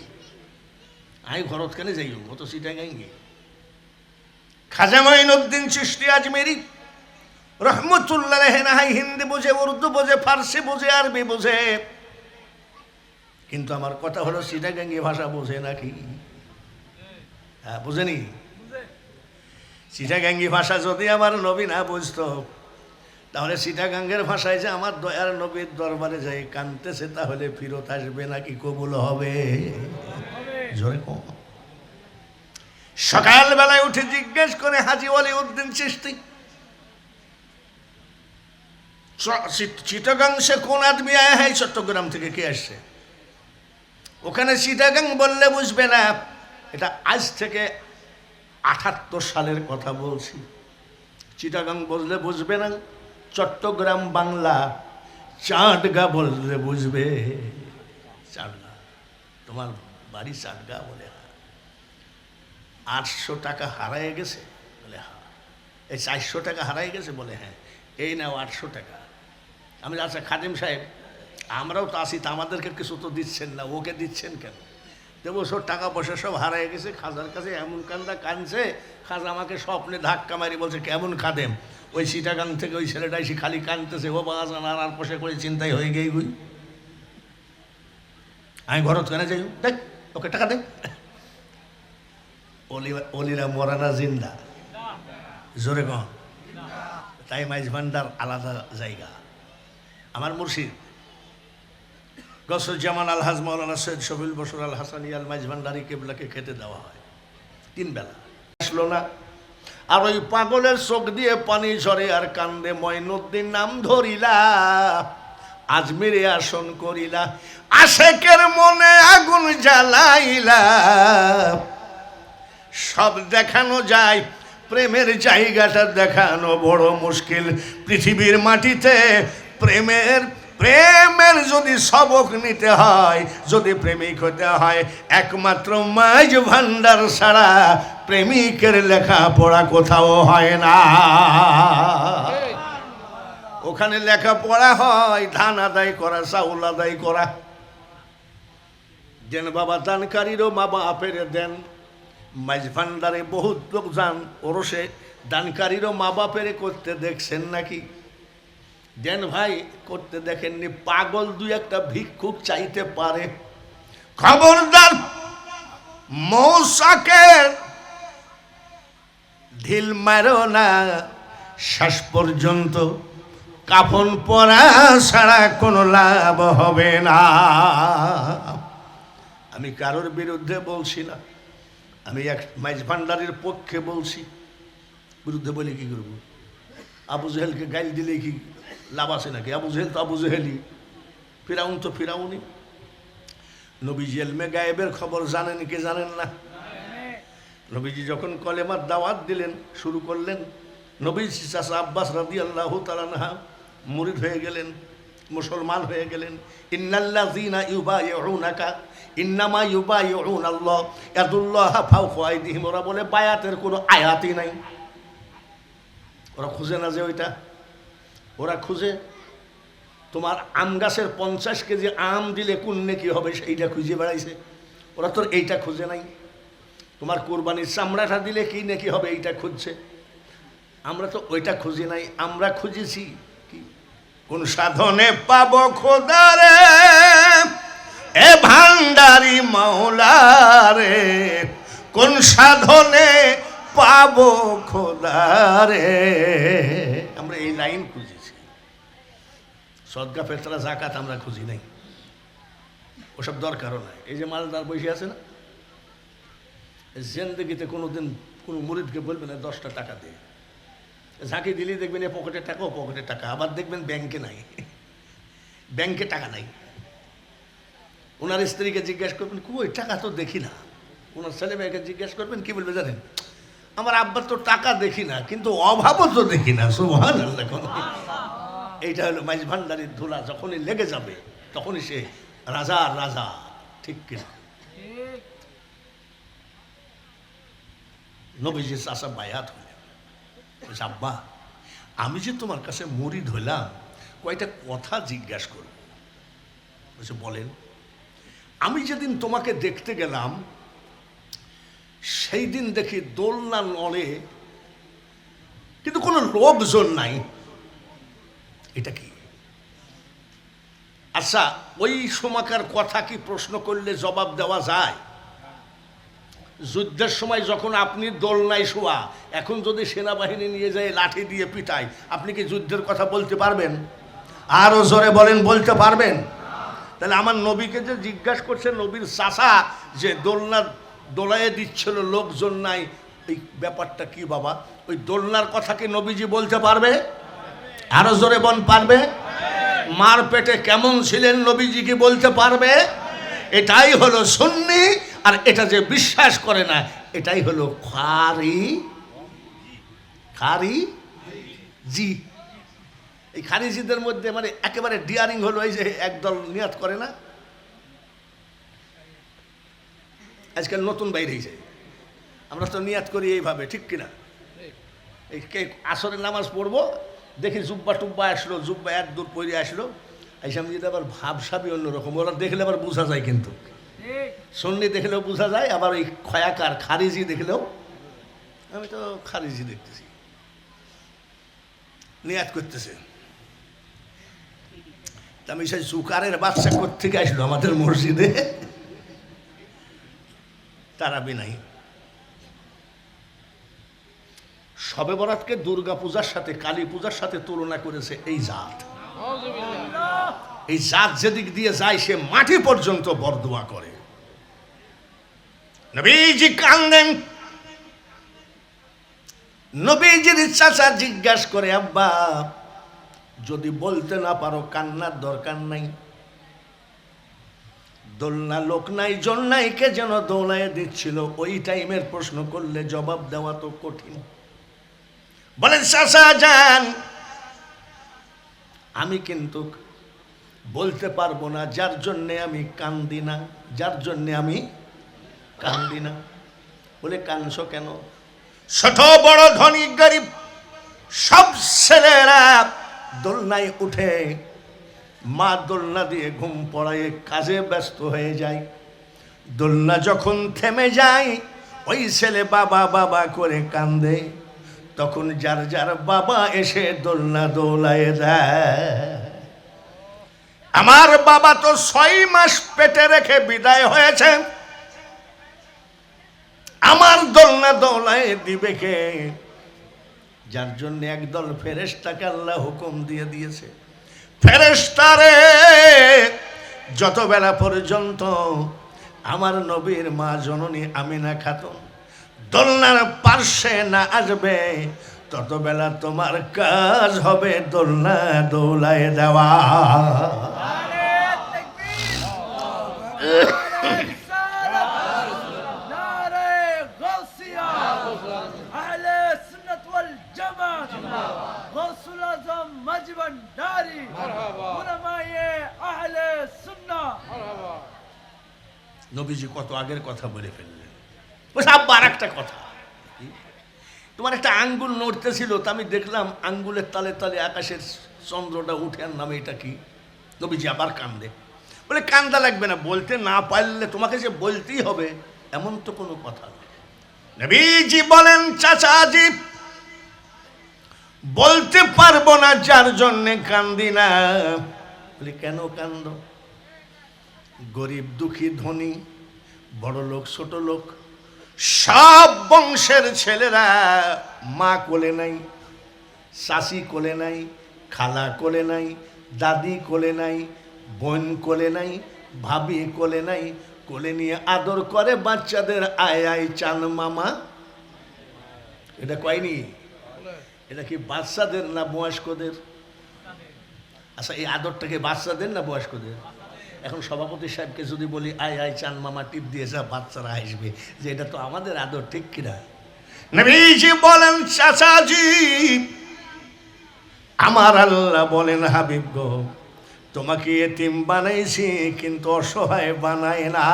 আই ঘরত কেনে যাই, ও তো চিটাগাঙ্গে। খাজা মাইনুদ্দিন চিশতি আজমেরি রহমতুল্লাহ আলাইহি নাহাই হিন্দি বোঝে, উর্দু বোঝে, ফার্সি বোঝে, আরবি বোঝে, কিন্তু আমার কথা হলো চিটাগাঙ্গী ভাষা বোঝে নাকি? হ্যাঁ, বোঝেনি? চিটাগাঙ্গী ভাষা যদি আমার নবী না বুঝতো তাহলে চিটাগাঙ্গের ভাষায় যে আমার দয়ার নবীর দরবারে যাই কানতেছে তাহলে ফিরত আসবে নাকি কবুল হবে? জোরে কম। সকালবেলায় উঠে জিজ্ঞেস করে হাজী ওয়ালিউদ্দিন চিশতি চিটাগাং সে কোন আদমি আয়া है? চট্টগ্রাম থেকে কে আসছে? ওখানে চিটাগাং বললে বুঝবে না। এটা আজ থেকে 78 সালের কথা বলছি। চিটাগাং বললে বুঝবে না, চট্টগ্রাম বাংলা। চাটগা বললে বুঝবে। চাটগা, তোমার বাড়ি চাটগা? বলে হ্যাঁ। 800 টাকা হারায় গেছে? বলে হ্যাঁ। এই 400 টাকা হারায় গেছে? বলে হ্যাঁ। এই নাও 800 টাকা। আমি আচ্ছা খাদিম সাহেব, আমরাও তো আসি, তা আমাদেরকে কিছু তো দিচ্ছেন না, ওকে দিচ্ছেন কেন? দেবো সব টাকা পয়সা সব হারায় গেছে। খাজার কাছে এমন কান্দা কাঁদছে, খাজা আমাকে স্বপ্নে ধাক্কা মারি বলছে কেমন খাদেম? ওই চিটাগাং থেকে ওই ছেলেটা এসে খালি কাঁদতেছে, ও বাজান আর পয়সা করে চিন্তাই হয়ে গেই গুই। আমি ঘরত কেন যাই, দেখ ওকে টাকা দে। অলিরা মরানা জিন্দা, জোরে কন। তাই মাইজ ভান্ডার আলাদা জায়গা। আমার মুর্শিদ গসরুজ্জামান আলহাজ মাওলানা সৈয়দ শফিউল বশর আল হাসানি আল মাইজ ভান্ডারি কেবলাকে খেতে দেওয়া হয় 3 বেলা। আসলো না, আর ওই পাগলের চোখ দিয়ে পানি ঝরে আর কান্দে, মঈনুদ্দিন নাম ধরিলা, আজমিরে আসন করিলা, আশেকের মনে আগুন জ্বালাইলা। সব দেখানো যায়, প্রেমের জায়গাটা দেখানো বড় মুশকিল পৃথিবীর মাটিতে। প্রেমের যদি সবক নিতে হয়, যদি প্রেমিক হতে হয়, একমাত্র মাইজ ভান্ডার ছাড়া প্রেমিকের লেখাপড়া কোথাও হয় না। ওখানে লেখাপড়া হয় ধান আদায় করা, চাউল আদায় করা। দেন বাবা দানকারীরও মা বাপের দেন। মাইজ ভান্ডারে বহুত লোক যান ওরসে, দানকারীরও মা বাপের করতে দেখছেন নাকি? দেন ভাই করতে দেখেননি। পাগল 2-1টা ভিক্ষুক চাইতে পারে, খবরদার মৌসাকে ঢিল মারো না। শেষ পর্যন্ত কাফন পরা ছাড়া কোনো লাভ হবে না। আমি কারোর বিরুদ্ধে বলছি না, আমি এক মাইজ ভান্ডারের পক্ষে বলছি। বিরুদ্ধে বলে কি করবো? আবু জেহেলকে গাইল দিলে কি লাভ আছে নাকি? আবু জেহেল তো আবু জেহেলই, ফিরাউন তো ফিরাউনই। নবীজি ইলমে গায়েবের খবর জানেন কি জানেন না? নবীজি যখন কলেমার দাওয়াত দিলেন, শুরু করলেন, নবীজি চাচা আব্বাস রাদিয়াল্লাহু তাআলা আনহু মুরিদ হয়ে গেলেন, মুসলমান হয়ে গেলেন। ইন্নাল্লাযীনা ইউবাইউনাকা ইন্নামা ইউবাইউনাল্লাহ ইয়াদুল্লাহু ফাওকা আইদিহিম। ওরা বলে বায়াতের কোনো আয়াতই নাই। ওরা খুঁজে না যে ওইটা, ওরা খুঁজে তোমার আম গাছের 50 কেজি আম দিলে কোন নেকি হবে সেইটা খুঁজে বেড়াইছে। ওরা তোর এইটা খুঁজে নাই। তোমার কোরবানির চামড়াটা দিলে কি নেকি হবে এইটা খুঁজছে। আমরা তো ওইটা খুঁজি নাই, আমরা খুঁজেছি কি? কোন সাধনে পাব খোদারে এ ভান্ডারি মাওলারে, কোন সাধনে পাব খোদারে। আমরা এই লাইন খুঁজেছি। সদকা ফেতরা জাকাত আমরা খুঁজি নাই, ওসব দরকারও নাই। এই যে মালদার বসে আছে না, জিন্দেগিতে কোনোদিন কোনো মুরিদকে বলবে না 10টা টাকা দে। ঝাঁকি দিলেই দেখবেন এ পকেটের টাকা, ও পকেটের টাকা। আবার দেখবেন ব্যাংকে নাই, ব্যাংকে টাকা নাই। ওনার স্ত্রীকে জিজ্ঞাসা করবেন কই টাকা তো দেখি না। ওনার ছেলে মেয়েকে জিজ্ঞাসা করবেন, কি বলবে জানেন? আমার আব্বার তো টাকা দেখি না, কিন্তু অভাবও তো দেখি না। সুবহানাল্লাহ। এইটা হলো মাইজ ভান্ডারির ধুলা। যখনই লেগে যাবে তখনই সে রাজার রাজা, ঠিক কিনা? নবীজি চাচা বায়াত হলেন, বলছে আব্বা আমি যে তোমার কাছে মুরিদ হইলাম, কয়টা কথা জিজ্ঞাসা করব। বলছে বলেন। আমি যেদিন তোমাকে দেখতে গেলাম সেই দিন দেখি দোলনা নড়ে, কিন্তু কোনো লোকজন নাই, এটা কি? আচ্ছা ওই সময়কার কথা কি প্রশ্ন করলে জবাব দেওয়া যায়? যুদ্ধের সময় যখন আপনি দোলনায় শোয়া, এখন যদি সেনাবাহিনী নিয়ে যায় লাঠি দিয়ে পিটায়, আপনি কি যুদ্ধের কথা বলতে পারবেন? আরো জোরে বলেন, বলতে পারবেন? তাহলে আমার নবীকে যে জিজ্ঞাসা করছে নবীর চাচা যে দোলনা দোলাইয়ে দিচ্ছিল, লোকজন নাই, এই ব্যাপারটা কি বাবা? ওই দোলনার কথা কি নবীজি বলতে পারবে? আরো জোরে বল, পারবে? মার পেটে কেমন ছিলেন নবীজি কি বলতে পারবে? এটাই হলো সুন্নি। আর এটা যে বিশ্বাস করে না, এটাই হলো খারিজি। এই খারিজিদের মধ্যে মানে একেবারে ডিয়ারিং হলো এই যে একদল নিয়াত করে না, আজকাল নতুন বাইরে হয়েছে। আমরা তো নিয়াত করি এইভাবে, ঠিক কিনা? এই কে আসরের নামাজ পড়বো, দেখি জুব্বা টুব্বা আসলো, জুব্বা এক দূর পরে আসলো, এই সামনে যদি আবার ভাবসাবি অন্যরকম, ওরা দেখলে আবার বোঝা যায়, কিন্তু সুন্নি দেখলেও বোঝা যায়, আবার ওই খয়াকার খারিজি দেখলেও, আমি তো খারিজি দেখতেছি, নিয়াত করতেছে। আমি সেই সুকারের বাচ্চা কোত্থেকে আসলো আমাদের মসজিদে, তারাবি নাই। শবে বরাতকে দুর্গা পূজার সাথে কালী পূজার সাথে তুলনা করেছে এই জাত। এই জাত যেদিক দিয়ে যায় সে মাটি পর্যন্ত বরদোয়া করে। নবীজি কান্দেন, নবীজির চাচা জিজ্ঞাসা করে, আব্বা যদি বলতে না পারো কান্নার দরকার নাই, দোলনা লোক নাই জন নাই, কে যেন দৌড়ায় দিচ্ছিল, ওই টাইমের প্রশ্ন করলে জবাব দেওয়া তো কঠিন। বলেন চাচা যান, আমি কিন্তু বলতে পারবো না, যার জন্যে আমি কান্দি না, যার জন্যে আমি কান্দি না। বলে কাঁদছো কেন? ছোট বড় ধনী গরিব সব ছেলেরা দোলনায় উঠে, মা দোলনা দিয়ে ঘুম পড়ায় কাজে ব্যস্ত হয়ে যায়। দোলনা যখন থেমে যায়, ওই ছেলে বাবা বাবা করে কান্দে, তখন যার যার বাবা এসে দোলনা দোলায় দেয়। আমার বাবা তো 6 মাস পেটে রেখে বিদায় হয়েছে, আমার দোলনা দোলায় দিবে কে? যার জন্য একদল ফেরেশতাকে আল্লাহ হুকুম দিয়ে দিয়েছে, ফেরেশতারে যত বেলা পর্যন্ত আমার নবীর মা জননী আমিনা খাতুন দোলনার পার্শ্বে না আসবে, তত বেলা তোমার কাজ হবে দোলনা দোলায় দেওয়া। নবীজি কত আগের কথা বলে ফেললেন। আবার একটা কথা, তোমার একটা আঙ্গুল নড়তেছিল, তা আমি দেখলাম আঙ্গুলের তালে তালে আকাশের চন্দ্রটা উঠে, আর নামে এটা কি? নবীজি আবার কান্দে। বলে কান্দা লাগবে না, বলতে না পারলে তোমাকে যে বলতেই হবে এমন তো কোনো কথা না। নবীজি বলেন, চাচাজি বলতে পারবো না যার জন্যে কান্দি না। বলি কেন কান্দ? গরিব দুঃখী ধনী বড় লোক ছোট লোক সব বংশের ছেলেরা মা কোলে নাই, শাশি কোলে নাই, খালা কোলে নাই, দাদি কোলে নাই, বোন কোলে নাই, ভাবি কোলে নাই, কোলে নিয়ে আদর করে বাচ্চাদের, আয় আয় চান মামা। এটা কয়নি? এটা কি বাচ্চাদের না বয়স্কদের? আচ্ছা, এই আদরটাকে বাচ্চাদের না বয়স্কদের? এখন সভাপতি সাহেবকে যদি বলি আয় আয় চান মামা, টিপ দিয়ে যা, বাচ্চারা আসবে, যে এটা তো আমাদের আদর, ঠিক কিনা? নবীজি বলেন, চাচাজি আমার আল্লাহ বলেন, হাবিব গো তোমাকে এতিম বানাইছি কিন্তু অসহায় বানাই না।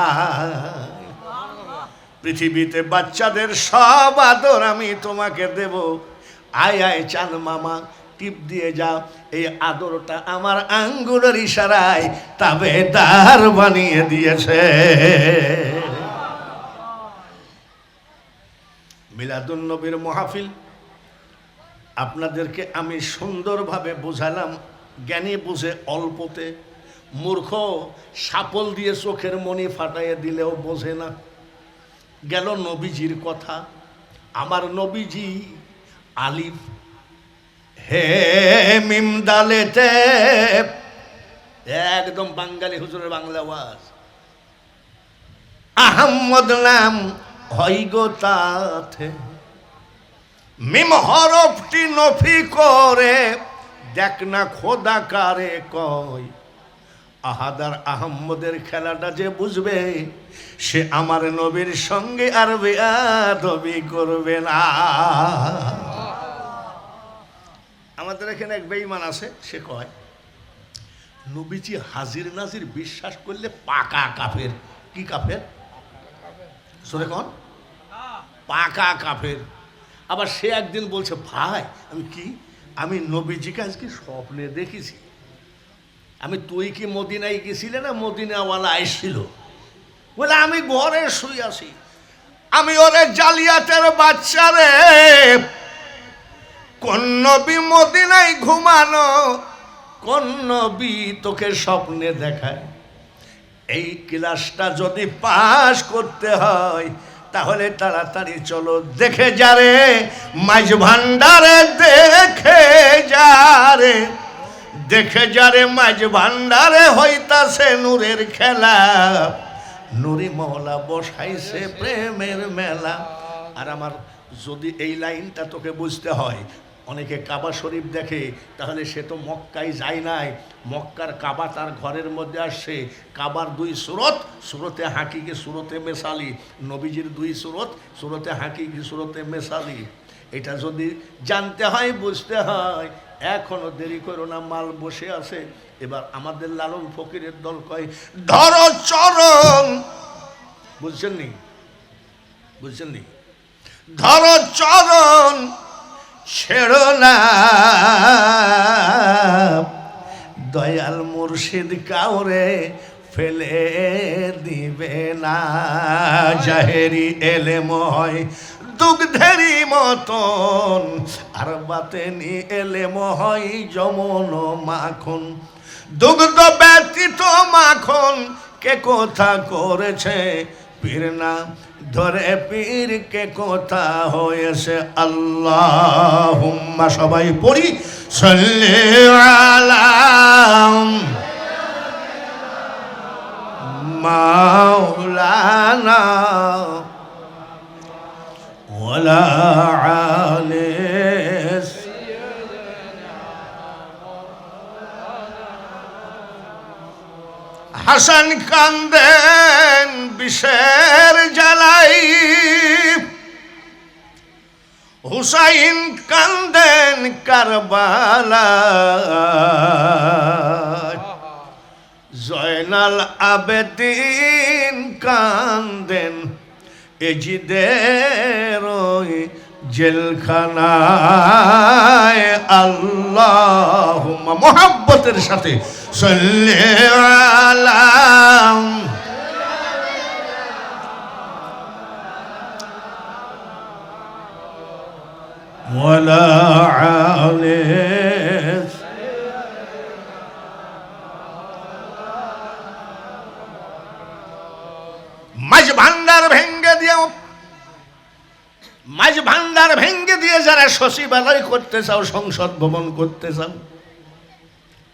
পৃথিবীতে বাচ্চাদের সব আদর আমি তোমাকে দেব, আয় আয় চান মামা, টিপ দিয়ে যাও। এই আদরটা আমার আঙ্গুলের ইশারায় তাবেদার বানিয়ে দিয়েছে। মিলাদুন নবীর মাহফিল আপনাদেরকে আমি সুন্দরভাবে বোঝালাম, জ্ঞানী বুঝে অল্পতে, মূর্খ সাপল দিয়ে চোখের মণি ফাটাইয়ে দিলেও বোঝে না। গেল নবীজির কথা। আমার নবীজি আলিফ হে মিম দালেতে, একদম বাঙালি হুজুরের বাংলা আওয়াজ। আহম্মদ নাম হয় গো তাতে, মিম হরফটি নফি করে, দেখ না খোদা কারে কয়। আহাদার আহম্মদের খেলাটা যে বুঝবে, সে আমার নবীর সঙ্গে আর বেয়াদবি করবে না। আমাদের এখানে এক বেঈমান আছে, সে কয় নবীজি হাজির নাজির বিশ্বাস করলে পাকা কাফের। কি কাফের? শুনে কোন পাকা কাফের। আবার সে একদিন বলছে, ভাই আমি কি আমি নবীজিকে আজকে স্বপ্নে দেখেছি। আমি তুই কি মদিনায় গেছিলে না মদিনাওয়ালা আইছিল? বলে আমি ঘরে শুই আছি। আমি ওরে জালিয়াতের বাচ্চা রে, কোন নবী মদিনায় ঘুমানো, কোন নবী তোকে স্বপ্নে দেখায়? এই ক্লাসটা যদি পাস করতে হয় তাহলে তাড়াতাড়ি চলো দেখে যারে মাঝ ভান্ডারে, দেখে যারে, দেখে যারে মাঝ ভান্ডারে হইতাছে নূরের খেলা, নুরি মওলা বসাইছে প্রেমের মেলা। আর আমার যদি এই লাইনটা তোকে বুঝতে হয়, অনেকে কাবা শরীফ দেখে, তাহলে সে তো মক্কায় যায় নাই। মক্কার কাবা তার ঘরের মধ্যে আসছে। কাবার দুই সুরত, সুরতে হাকিকি সুরতে মেসালি, নবীজির দুই সুরত, সুরতে হাকিকি সুরতে মেসালি। এটা যদি জানতে হয় বুঝতে হয়, এখনো দেরি করো না, মাল বসে আছে। এবার আমাদের লালন ফকিরের দল কয় ধরো চরণ, বুঝছেন নি? বুঝছেন নি? ধরো চরণ ছেড়ো না, দয়াল মুর্শিদ কাউরে ফেলে দিবে না। জাহেরি এলেম হয় দুগ্ধেরই মতন, আর বাতেনি এলেম হয় যমন মাখন। দুগ্ধ ব্যতীত মাখন কে কথা করেছে, পীর না ধরে পীর কে কথা হয়েছে। আল্লাহুম্মা সবাই পড়ি সাল্লি আলা মাওলানা ওয়ালা আলি হাসান কান্দেন বিষের জ্বালাই, হুসাইন কান্দেন কারবালায়, জয়নাল আবেদিন কান্দেন এজিদের জেলখানায়। আল্লাহুম্মা মোহাব্বতের সাথে সাল্লি আলা ওয়ালা আলি। মাঝ ভান্ডার ভেঙ্গে দিও, মাঝ ভান্ডার ভেঙ্গে দিয়ে যারা সচিবালয় করতে চাও, সংসদ ভবন করতে চাও,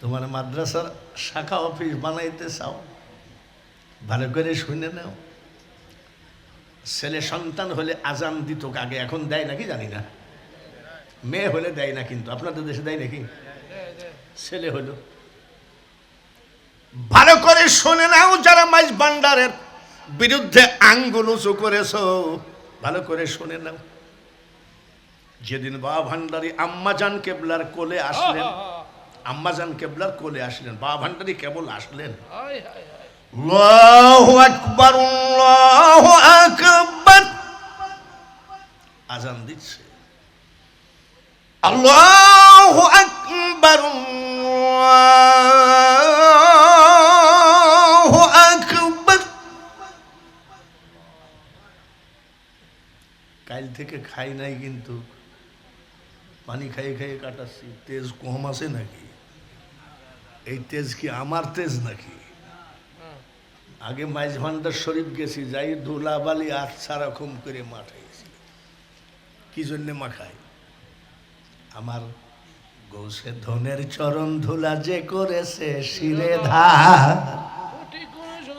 তোমার মাদ্রাসার শাখা অফিস বানাইতে চাও, ভালো করে শুনে নাও। ছেলে সন্তান হলে আজান দিত আগে, এখন দেয় নাকি জানি না। মেয়ে হলে দেয় না, কিন্তু আপনাদের দেশে দেয় নাকি? ছেলে হলো। ভালো করে শুনে নাও, যারা মাইজ ভান্ডারের বিরুদ্ধে আঙ্গুল উঁচু করেছ, ভালো করে শুনে নাও। যেদিন বাবা ভান্ডারী আম্মাজান কেবলার কোলে আসলেন, আম্মাজান কেবলার কোলে আসলেন, বাবা ভান্ডারী কেবল আসলেন, আল্লাহু আকবার আল্লাহু আকবার আজান দিচ্ছে, আল্লাহু আকবার আল্লাহু আকবার। কাল থেকে খাই নাই, কিন্তু পানি খাইয়ে খাইয়ে কাটাচ্ছি। তেজ কম আছে নাকি? এই তেজ কি আমার তেজ নাকি? আগে মাইজ ভান্ডার শরীফ গেছি, যাই ধুলাবালি আচ্ছা রকম করে মাখাইছি। কি জন্যে মাখাই? আমার গৌসে ধনের চরণ ধুলা যে করেছে শিরে ধার,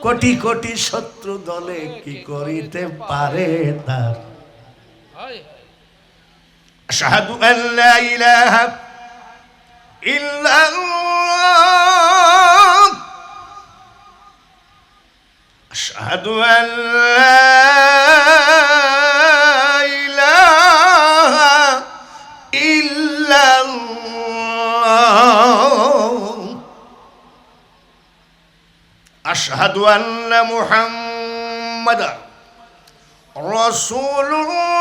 কোটি কোটি শত্রু দলে কি করিতে পারে তার। আশহাদু আল্লা ইলাহা ইল্লাল্লাহ, আশহাদু আল্লা ইলাহা ইল্লাল্লাহ, আশহাদু আন্না মুহাম্মাদান রাসূলুল্লাহ।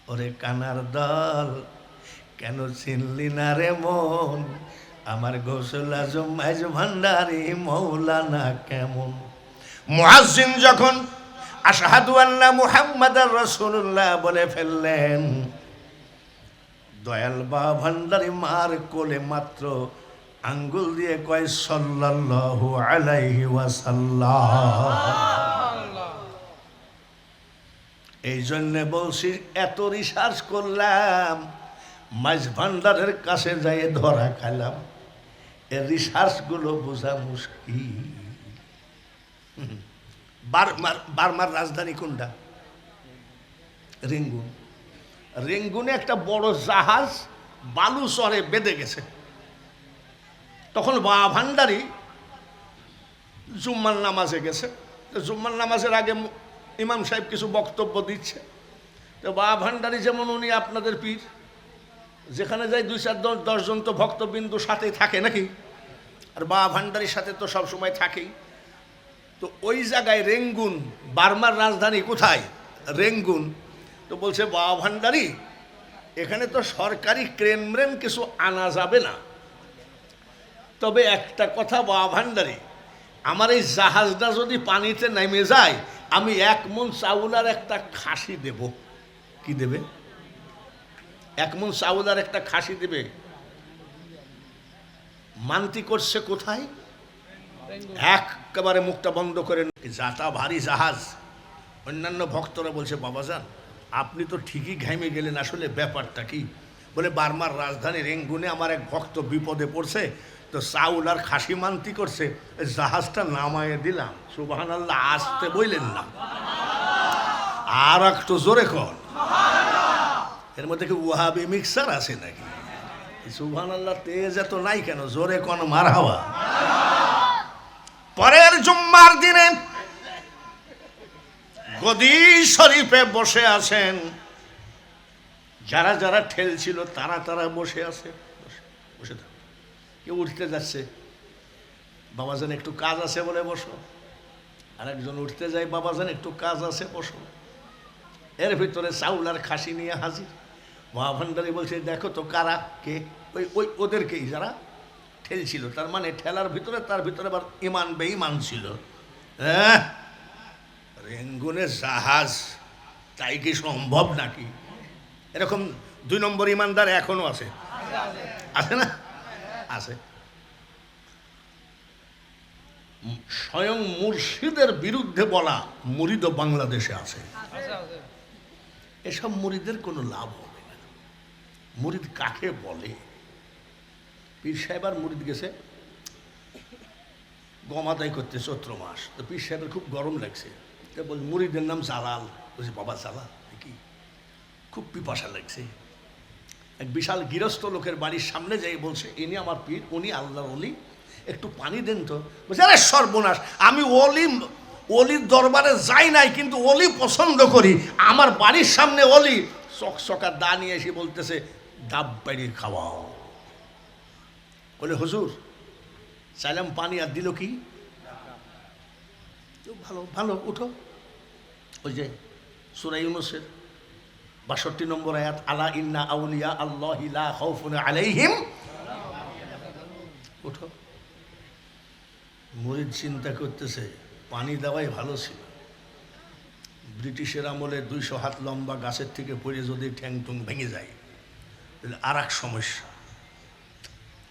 ওরে কানার দল কেন চিনলি না রে মন, আমার গৌসুল আজম মাইজ ভান্ডারি মৌলানা কেমন। মুয়াজ্জিন যখন আশহাদু আন্না মুহাম্মাদার রাসূলুল্লাহ বলে ফেললেন, দয়াল বাবা ভান্ডারি মার কোলে মাত্র আঙ্গুল দিয়ে কয় সাল্লাল্লাহু আলাইহি ওয়াসাল্লাম। এই জন্য বলছি এত রিসার্চ করলাম, মাইজ ভান্ডারের কাছে যাই ধরা খাইলাম, এর রিসার্চগুলো বোঝা মুশকিল। বার্মার রাজধানী কোনটা? রেঙ্গুন। রেঙ্গুনে একটা বড় জাহাজ বালু চরে বেঁধে গেছে। তখন বাবা ভান্ডারি জুম্মার নামাজে গেছে। জুম্মার নামাজের আগে ইমাম সাহেব কিছু বক্তব্য দিচ্ছে। তো বাবা ভান্ডারি যেমন উনি আপনাদের পীর, যেখানে যাই 2-4-10 জন তো ভক্তবিন্দু সাথেই থাকে নাকি, আর বাবা ভান্ডারির সাথে তো সব সময় থাকেই। তো ওই জায়গায় রেঙ্গুন, বার্মার রাজধানী কোথায়? রেঙ্গুন। তো বলছে বাবা ভান্ডারি, এখানে তো সরকারি ক্রেন ব্রেন কিছু আনা যাবে না, তবে একটা কথা বাবা ভান্ডারি, আমার এই জাহাজটা যদি পানিতে নেমে যায়, আমি 1 মণ চাউল আর একটা খাসি দেব। কি দেবে? 1 মণ চাউল আর একটা খাসি দেবে। মানতি করছে কোথায়? একেবারে মুখটা বন্ধ করে, যাতা ভারী জাহাজ। অন্যান্য ভক্তরা বলছে বাবাজান আপনি তো ঠিকই ঘাইমে গেলেন, আসলে ব্যাপারটা কি? বলে বার্মার রাজধানী রেঙ্গুনে আমার এক ভক্ত বিপদে পড়ছে, তো চাউল আর খাসি মানতি করছে, জাহাজটা নামায়ে দিলাম। সুবহানাল্লাহ, আসতে বললেন না, আর একটু জোরে কর। এর মধ্যে কি ওয়াহাবি মিক্সার আছে নাকি? সুবহানাল্লাহ তেজ এত নাই কেন? জোরে কোন মারহাবা। পরের জুম্মার দিনে গদি শরীফে বসে আছেন, যারা যারা ঠেলছিল তারা তারা বসে আছে। বসে থাক, কেউ উঠতে যাচ্ছে, বাবাজান একটু কাজ আছে বলে বসো। আরেকজন উঠতে যায়, বাবাজান একটু কাজ আছে বসো। এর ভিতরে চাউল আর খাসি নিয়ে হাজির। মহাভান্ডারী বলছে দেখো তো কারা, কে? ওই ওদেরকেই যারা ঠেলছিল। তার মানে ঠেলার ভিতরে, তার ভিতরে আবার ইমান বেঈমান ছিল। হ্যাঁ, রেঙ্গুনের জাহাজ, তাই কি সম্ভব নাকি? এরকম 2 নম্বর ইমানদার এখনো আছে, আছে না? আছে। স্বয়ং মুর্শিদের বিরুদ্ধে বলা মুরিদও বাংলাদেশে আছে। এসব মুরিদের কোনো লাভ হবে না। মুরিদ কাকে বলে? পীর সাহেব আর মুরিদ গেছে গম আদায় করতে চৈত্র মাস। তো পীর সাহেবের খুব গরম লাগছে, তো বল মুরিদের নাম জালাল। বলছে বাবা জালাল কি? খুব পিপাসা লাগছে। এক বিশাল গৃহস্থ লোকের বাড়ির সামনে যাই বলছে ইনি আমার পীর, উনি আল্লাহর ওলি, একটু পানি দেন তো। বলছে আরে সর্বনাশ, আমি অলির দরবারে যাই নাই, কিন্তু অলি পছন্দ করি। আমার বাড়ির সামনে অলি, চকচকা দা নিয়ে এসে বলতেছে ডাব বাড়ি খাওয়াও। বলে হুজুর চাইলাম পানি, আর দিল কি? ভালো ভালো উঠো। ওই যে সূরা ইউনূসের ৬২ নম্বর আয়াত, আলা ইন্না আউলিয়া আল্লাহি লা খাউফুন আলাইহিম। উঠো। মুরিদ চিন্তা করতেছে পানি দেওয়াই ভালো ছিল। ব্রিটিশের আমলে 200 হাত লম্বা গাছের থেকে পড়ে যদি ঠ্যাং টুং ভেঙে যায়, তাহলে আর এক সমস্যা।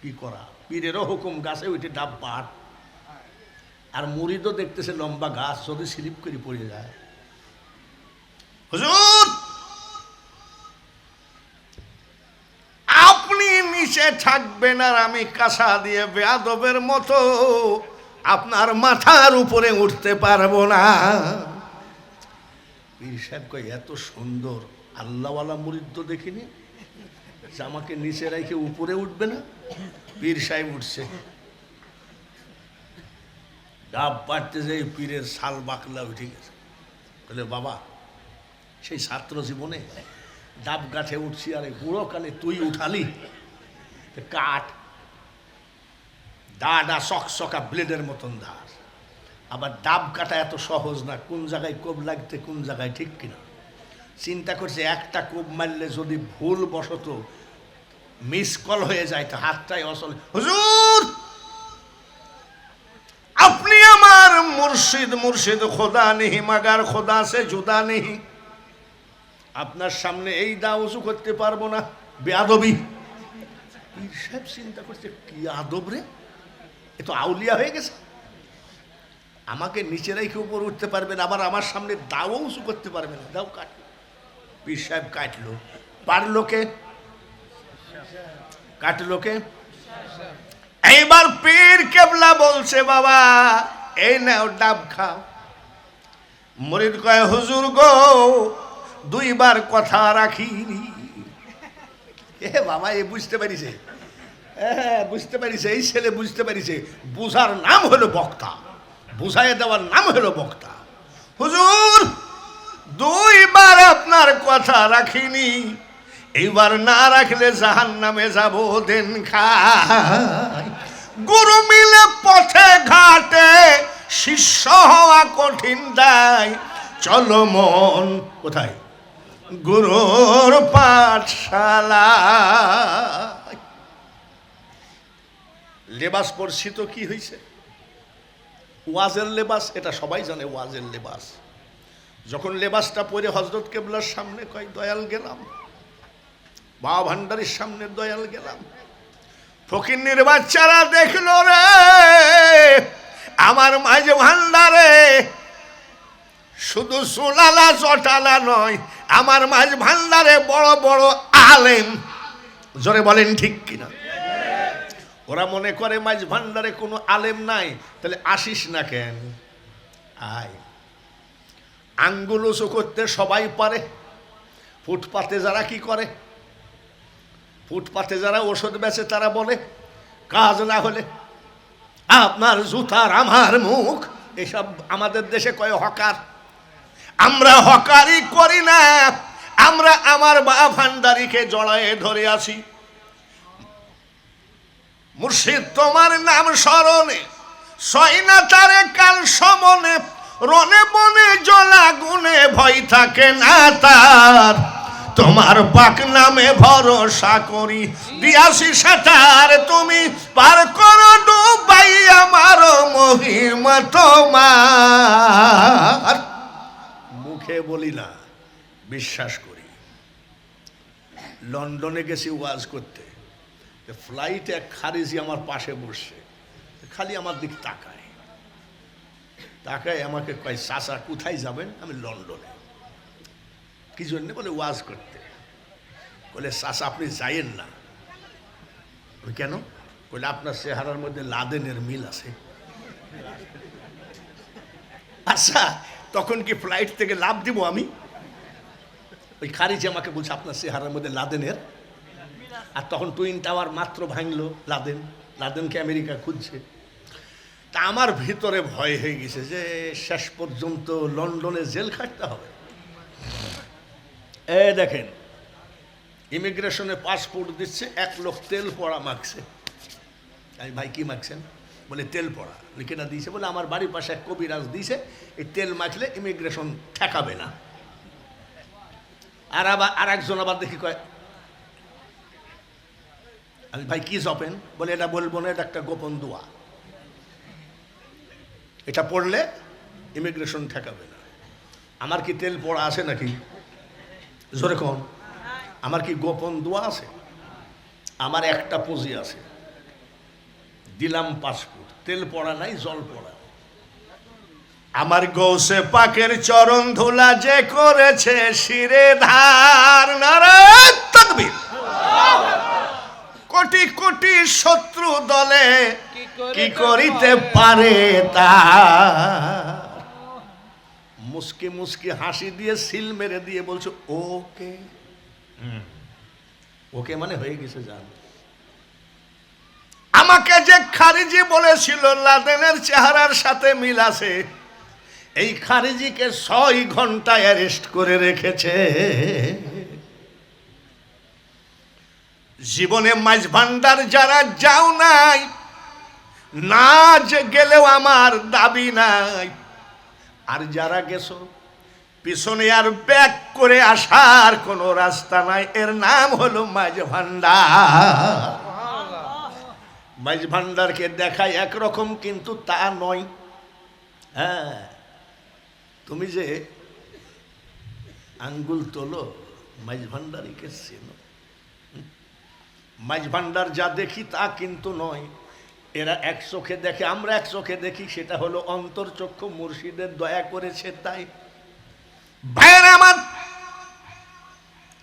কি করা? পীরেরও হুকুম, গাছে উঠে ডাব পাট। আর মুরিদও দেখতেছে লম্বা গাছ, যদি স্লিপ করে পড়ে যায়। হুজুর আপনি নিচে থাকবেন আর আমি কাঁসা দিয়ে বেয়াদবের মতো আপনার মাথার উপরে উঠতে পারবো না। পীর সাহেব কই এত সুন্দর আল্লাহওয়ালা মুরিদ তো দেখিনি, যে আমাকে নিচে রেখে উপরে উঠবে না। পীর সাহেব উঠছে, ডাব পাড়তে যাই পীরের শাল বাকলা উঠে গেছে। বলে বাবা সেই ছাত্র জীবনে ডাব গাছে উঠছি, আরে বুড়ো কালে তুই উঠালি কাঠ, দাডা চকচকা ব্লেডের মতন ধার। আবার ডাব কাটা এত সহজ না, কোন জায়গায় কোপ লাগতে কোন জায়গায়, ঠিক কিনা? চিন্তা করছে একটা কূপ মারলে যদি ভুল বশত মিস কল হয়ে যায় তো হাতটাই অচল। হুজুর আপনি আমার মুর্শিদ, মুর্শিদ খোদা নেহি মাগার খোদা সে জুদা নেহি, আপনার সামনে এই দা উঁচু করতে পারবো না, বেয়াদবি। সব চিন্তা করছে কি আদব রে, এ তো আউলিয়া হয়ে গেছে, আমাকে নিচে রেখে উপর উঠতে পারবে না, আবার আমার সামনে দাও উঁচু করতে পারবে না। দাও কাট, পীর সাহেব কাটলো। পারলো কে? কাটলো কে? এইবার পীর কেবলা বলছে বাবা এই নাও ডাব খাও। মুরিদ কয় হুজুর গো দুইবার কথা রাখিনি। এ বাবা এ বুঝতে পারিছে, হ্যাঁ বুঝতে পারিছে, এই ছেলে বুঝতে পারিছে, বুঝার নাম হলো বক্তা, বুঝাইয়ে দেওয়ার নাম হলো বক্তা। হুজুর দুইবার আপনার কথা রাখিনি, এইবার না রাখলে জাহান্নামে যাব দেন খাই। গুরু মিলে পথে ঘাটে শিষ্য হওয়া কঠিন দায়, চলো মন কোথায়? গুরুর পাঠশালা। লেবাস পরছি তো কি হয়েছে? ওয়াজের লেবাস, এটা সবাই জানে ওয়াজের লেবাস। যখন লেবাসটা পরে হযরত কেবলার সামনে কয় দয়াল গেলাম, বাবা ভান্ডারির সামনে দয়াল গেলাম, ফকিন্নির বাচ্চারা দেখলো রে আমার মাঝে ভান্ডারে শুধু সুলালা চটালা নয়, আমার মাঝ ভান্ডারে বড় বড় আলেম। জোরে বলেন ঠিক কিনা? ওরা মনে করে মাঝ ভান্ডারে কোনো আলেম নাই, তাহলে আসিস না কেন? আয়। আঙ্গুল উঁচু করতে সবাই পারে, ফুটপাতে যারা কি করে, ফুটপাতে যারা ওষুধ বেচে তারা বলে কাজ না হলে আপনার জুতার আমার মুখ, এসব আমাদের দেশে কয় হকার। আমরা হকারি করি না, আমরা আমার বা ভান্ডারিকে জড়ায়ে ধরে আছি। মুর্শিদ তোমার নাম স্মরণে সয় না তারে কাল সমনে, রনে বনে জলা গুনে ভয় থাকে না তার, তোমার পাক নামে ভরসা করি দিয়াছি সাঁতার, তুমি পার করো ডুবাই আমার মহিমা তোমার। মুখে বলি না, বিশ্বাস করি। লন্ডনে গেছি ওয়াজ করতে, ফ্লাইটে এক খারিজি আমার পাশে বসছে, খালি আমার দিক তাকায় তাকায়, আমাকে কয় চাচা কোথায় যাবেন? আমি লন্ডনে। কি জন্য? বলে ওয়াজ করতে। বলে চাচা আপনি যাইয়েন না। কেন? বলে আপনার চেহারার মধ্যে লাদেনের মিল আছে। আচ্ছা তখন কি ফ্লাইট থেকে লাভ দিব আমি? ওই খারিজি আমাকে বলছে আপনার চেহারার মধ্যে লাদেনের, আর তখন টুইন টাওয়ার মাত্র ভাঙলো, লাদেনকে আমেরিকা খুঁজছে। তা আমার ভিতরে ভয় হয়ে গেছে যে শেষ পর্যন্ত লন্ডনে জেল খাটতে হবে। দেখেন ইমিগ্রেশনে পাসপোর্ট দিচ্ছে, এক লোক তেল পড়া মাখছে। আমি ভাই কি মাখছেন? বলে তেল পড়া। কেনা দিয়েছে? বলে আমার বাড়ির পাশে এক কবিরাজ দিয়েছে, এই তেল মাখলে ইমিগ্রেশন ঠেকাবে না। আর একজন আবার দেখি কয়, আমি ভাই কি জপেন? বলে এটা বলবো না, এটা একটা গোপন দোয়া, এটা পড়লে ইমিগ্রেশন ঠেকাবে না। আমার কি তেল পড়া আছে নাকি? জোরে কোন? আমার কি গোপন দোয়া আছে? আমার একটা পুঁজি আছে, দিলাম পাসপোর্ট, তেল পড়া নাই, জল পড়া। আমার গৌসে পাকের চরণ ধুলা যে করেছে শিরে ধার, নারায়ণ তাকবীর। কোটি কোটি শত্রু দলে কি করিতে পারে তার। মুস্কি মুস্কি হাসি দিয়ে সিল মেরে দিয়ে বলছো ওকে। ওকে মানে হয়ে গেছে। জান আমাকে যে খারিজি বলেছিল লাদেনের চেহারার সাথে মিল আছে, এই খারিজিকে 6 ঘন্টা অ্যারেস্ট করে রেখেছে। জীবনে মাঝ ভান্ডার যারা যাও নাই, না যে গেলেও আমার দাবি নাই, আর যারা গেছো পিছনে আর ব্যাক করে আসার কোনো রাস্তা নাই। এর নাম হলো মাঝ ভান্ডার। মাঝ ভান্ডারকে দেখায় একরকম, কিন্তু তা নয়। হ্যাঁ, তুমি যে আঙ্গুল তোলো, মাঝ ভান্ডারীকে চেনো? মাঝ ভান্ডার যা দেখি তা কিন্তু নয়। এরা এক চোখে দেখে, আমরা এক চোখে দেখি, সেটা হলো অন্তর্চক্ষু মুর্শিদের দয়া করেছে তাই। ভাইয়ের আমার,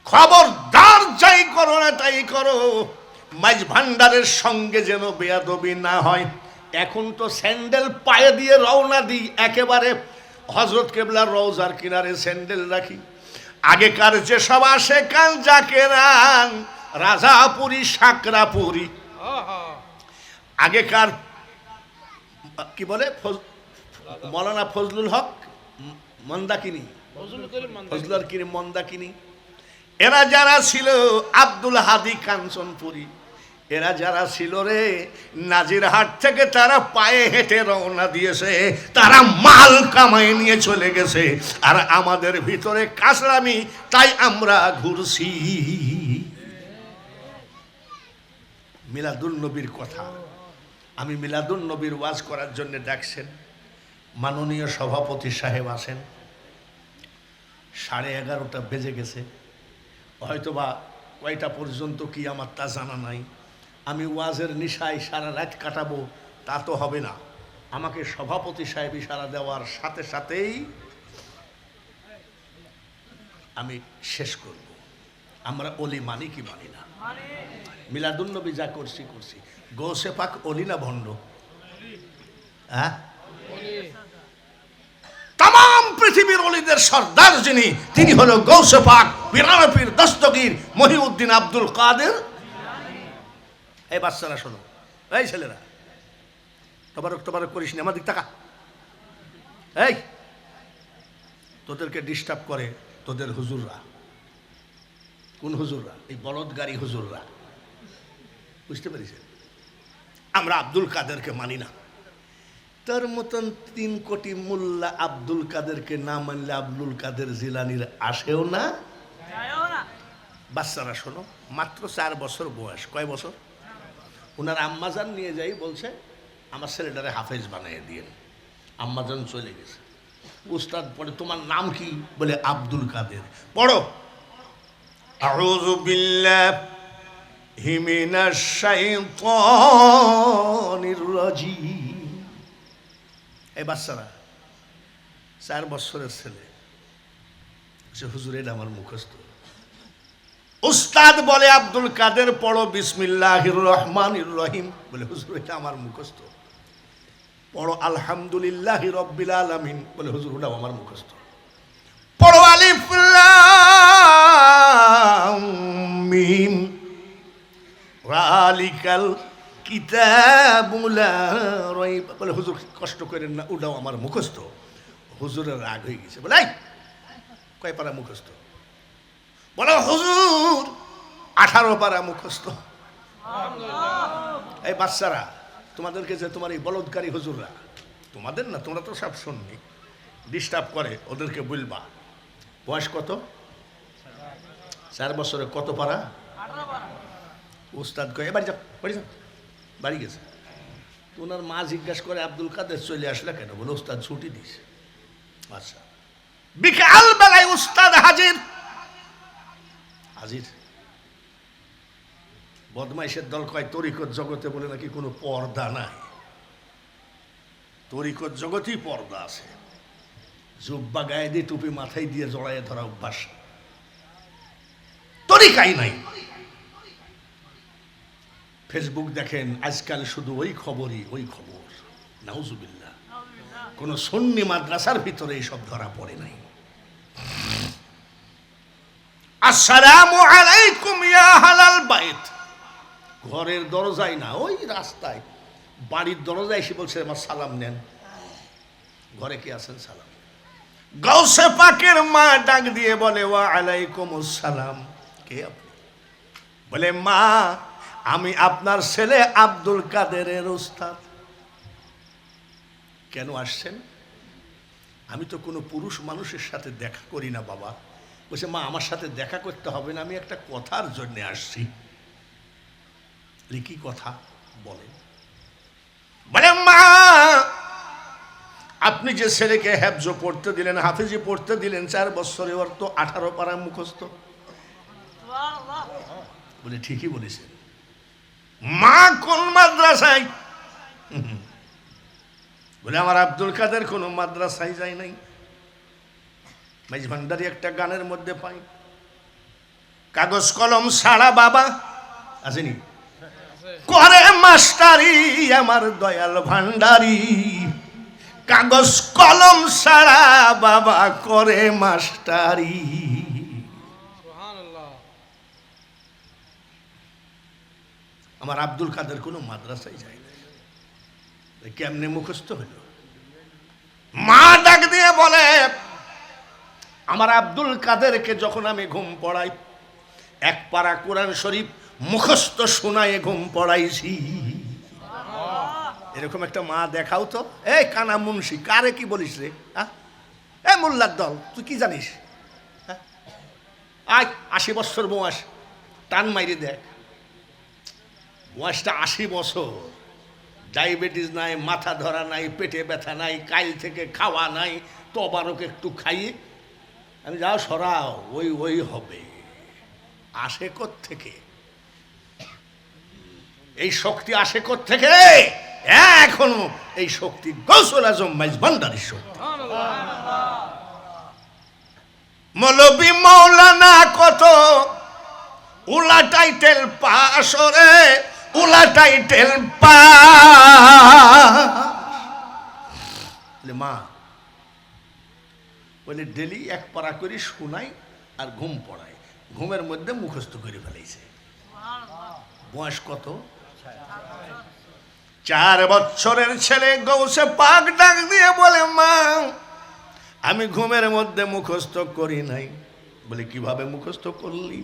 খবরদার, যাই করো না তাই করো, মাঝ ভান্ডারের সঙ্গে যেন বেয়াদবি না হয়। এখন তো স্যান্ডেল পায়ে দিয়ে রওনা দিই, একেবারে হযরত কেবলার রওজার কিনারে স্যান্ডেল রাখি। আগেকার যেসব আসে কান জাকেরান, রাজাপুরী, সাকরাপুরী, আগেকার কি বলে মৌলানা ফজলুল হক মন্দাকিনী, ফজলুল করিম মন্দাকিনী, এরা যারা ছিল, আব্দুল হাদি কাঞ্চনপুরী, এরা যারা ছিল রে, নাজিরহাট থেকে তারা পায়ে হেঁটে রওনা দিয়েছে, তারা মাল কামাই নিয়ে চলে গেছে। আর আমাদের ভিতরে কাসরামি, তাই আমরা ঘুরছি। মিলাদুন নবীর কথা, আমি মিলাদুন নবীর ওয়াজ করার জন্য ডাকছেন, মাননীয় সভাপতি সাহেব আসেন। 11:30 বেজে গেছে, হয়তোবা কয়টা পর্যন্ত কি আমার তা জানা নাই। আমি ওয়াজের নিশায় সারা রাত কাটাবো তা তো হবে না। আমাকে সভাপতি সাহেব ইশারা দেওয়ার সাথে সাথেই আমি শেষ করব। আমরা অলি মানি কি মানি না? মিলাদুন নবী যা করছি করছি। গৌসে পাক অলি না ভণ্ড? হ্যাঁ, তাম পৃথিবীর অলিদের সর্দার যিনি, তিনি হলো গৌসে পাক পিরানা পীর দস্তগীর মহিউদ্দিন আব্দুল কাদের। এই বাচ্চারা শোনো, এই ছেলেরা, তবারক তবারক করিস না, আমার দিক তাকা। এই তোদেরকে ডিস্টার্ব করে তোদের হুজুররা। কোন হুজুররা? এই বলদগাড়ি হুজুররা, বুঝতে পেরেছেন? আমরা আব্দুল কাদেরকে মানি না। তার মতন 3 কোটি মোল্লা আব্দুল কাদেরকে না মানলে আব্দুল কাদের জিলানির আসেও না, বাচ্চারা শোনো, মাত্র 4 বছর বয়স। কয় বছর? ওনার আম্মাজান নিয়ে যাই, বলছে আমার ছেলেটারে হাফেজ বানিয়ে দিয়েন। আম্মাজান চলে গেছে। উস্তাদ পড়ে, তোমার নাম কি? বলে আব্দুল কাদের। পড়ো, আউযু বিল্লাহি মিনাশ শাইতানির রাজিম। এই বাচ্চারা, 4 বছরের ছেলে, সে হুজুর এটা আমার মুখস্থ। উস্তাদ বলে আব্দুল কাদের পড়ো বিসমিল্লাহির রহমানির রহিম। বলে হুজুর এটা আমার মুখস্থ। পড়ো আলহামদুলিল্লাহি রাব্বিল আলামিন। বলে হুজুর ওটাও আমার মুখস্থ। পড়ো আলিফ লাম মিম যালিকাল কিতাবু লা রাইব। বলে হুজুর কষ্ট করেন না, ওটাও আমার মুখস্থ। হুজুরের রাগ হয়ে গেছে, বলে এই কয় পারা মুখস্থ? বলো হুজুর 18 পারা মুখস্থ। এই বাচ্চারা, তোমাদেরকে যে তোমার এই বলদকারী হুজুররা, তোমাদের না, তোমরা তো সব শুননি, ডিস্টার্ব করে, ওদেরকে বলবা বয়স কত? 4 বছরে কত পারা? 18 পারা। উস্তাদ কয় বাড়ি যাও, বাড়ি যাও। বাড়ি গেছে। ওনার মা জিজ্ঞাসা করে আব্দুল কাদের চলে আসলে কেন? বলে উস্তাদ ছুটি দিছে। আচ্ছা, বিকাল বেলায় উস্তাদ হাজির। হাজির। বদমাইশের দল কয় তরিকত জগতে বলে নাকি কোনো পর্দা নাই। তরিকত জগতেই পর্দা আছে। জুব্বা গায়ে দিয়ে টুপি মাথায় দিয়ে জড়াইয়ে ধরা অভ্যাস, তরিকাই নাই। ফেসবুক দেখেন, আজকাল শুধু ওই খবরই, ওই খবর। নাউজুবিল্লাহ। কোন সুন্নি মাদ্রাসার ভিতরে এইসব ধরা পড়ে নাই। আসসালামু আলাইকুম ইয়া হালাল বাইত। ঘরের দরজায় না, ওই রাস্তায়, বাড়ির দরজায় এসে বলছে আমার সালাম নেন। ঘরে কে আছেন? সালাম। গাউসে পাকের মা ডাক দিয়ে বলে ওয়া আলাইকুমুস সালাম। কে আপনি? বলে মা, আমি আপনার ছেলে আব্দুল কাদেরের উস্তাদ। কেন আসছেন? আমি তো কোনো পুরুষ মানুষের সাথে দেখা করি না বাবা। বলছে মা আমার সাথে দেখা করতে হবে না, আমি একটা কথার জন্যে আসছি। কি কথা বলেন? বলে মা আপনি যে ছেলেকে হেফজ পড়তে দিলেন, হাফিজি পড়তে দিলেন 4 বছরে, ওর তো 18 পারা মুখস্থ। বলে ঠিকই বলেছেন। মা কোন মাদ্রাসায়? বলে আমার আব্দুল কাদের কোন মাদ্রাসায় যায় নাই। মাইজ ভান্ডারি একটা গানের মধ্যে পাই, কাগজ কলম ছাড়া বাবা আসেনি করে মাস্টারি আমার দয়াল ভান্ডারি, কাগজ কলম ছাড়া বাবা করে মাস্টারি। আমার আব্দুল কাদের কোনো মাদ্রাসায় যায় না, কেমনে মুখস্থ হলো? মা ডাক দিয়ে বলে আমার আব্দুল কাদেরকে যখন আমি ঘুম পড়াই, 1 পারা কোরআন শরীফ মুখস্থ শোনায় ঘুম পড়াইছি। এরকম একটা মা দেখাও তো। এই কানা মুন্সি, কারে কি বলিস রে? এ মোল্লার দল, তুই কি জানিস? আয় 80 বছর বয়স, টান মাইরে দেখ, বয়সটা 80 বছর, ডায়াবেটিস নাই, মাথা ধরা নাই, পেটে ব্যথা নাই, কাইল থেকে খাওয়া নাই, তবারক একটু খাই। আমি যাও সরাও, ওই ওই হবে। আসে থেকে এই শক্তি, আসে থেকে? এখনো এই শক্তি গৌসুল আজম মাইজ ভান্ডারির শক্তি। মৌলবী মৌলানা কত উলা টাইটেল পাস রে, উলা টাইটেল পাস। মা বলে ডেলি 1 পারা করে শোনাই আর ঘুম পড়াই, ঘুমের মধ্যে মুখস্থ করে ফেলাইছে। বয়স কত? 4 বছরের ছেলে গৌসে পাক ডাক দিয়ে বলে মা আমি ঘুমের মধ্যে মুখস্থ করি নাই। বলে কিভাবে মুখস্থ করলি?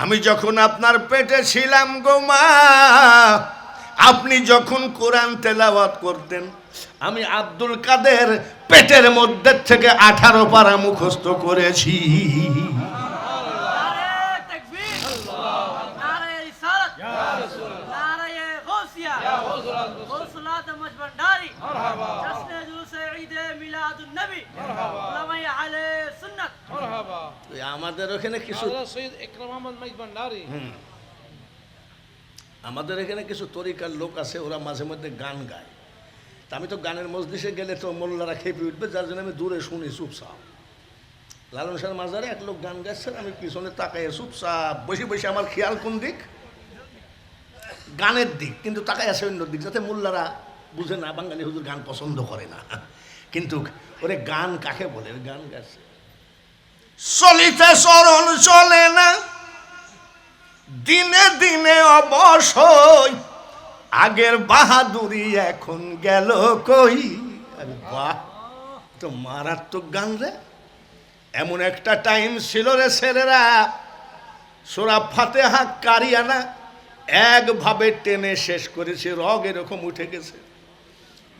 আমি যখন আপনার পেটে ছিলাম গো মা, আপনি যখন কোরআন তেলাওয়াত করতেন, আমি আব্দুল কাদের পেটের মধ্যে থেকে 18 পারা মুখস্থ করেছি। আমাদের ওখানে কিছু আমাদের এখানে কিছু তরিকার লোক আছে, ওরা মাঝে মধ্যে গান গায়। তা আমি তো গানের মজলিসে গেলে তো মোল্লারা খেপে উঠবে, যার জন্য আমি দূরে শুনি চুপচাপ। লালন শাহ মাজারে এক লোক গান গাচ্ছেন, আমি পিছনে তাকাই চুপচাপ বসে বসে, আমার খেয়াল কোন দিক? গানের দিক, কিন্তু তাকাই আছে অন্য দিক, যাতে মোল্লারা বুঝে না বাঙালি হুজুর গান পছন্দ করে না। কিন্তু ওরে গান কাকে বলে? গান গাচ্ছে। চলিতে চরণ চলে না, দিনে দিনে অবশ্যই, আগের বাহাদুরি এখন গেল কই। আরে বাহ, তো মারাত্মক গান রে। এমন একটা টাইম ছিল রে ছেলেরা, সূরা ফাতিহা কারিয়ানা একভাবে টেনে শেষ করেছে, রগ এরকম উঠে গেছে।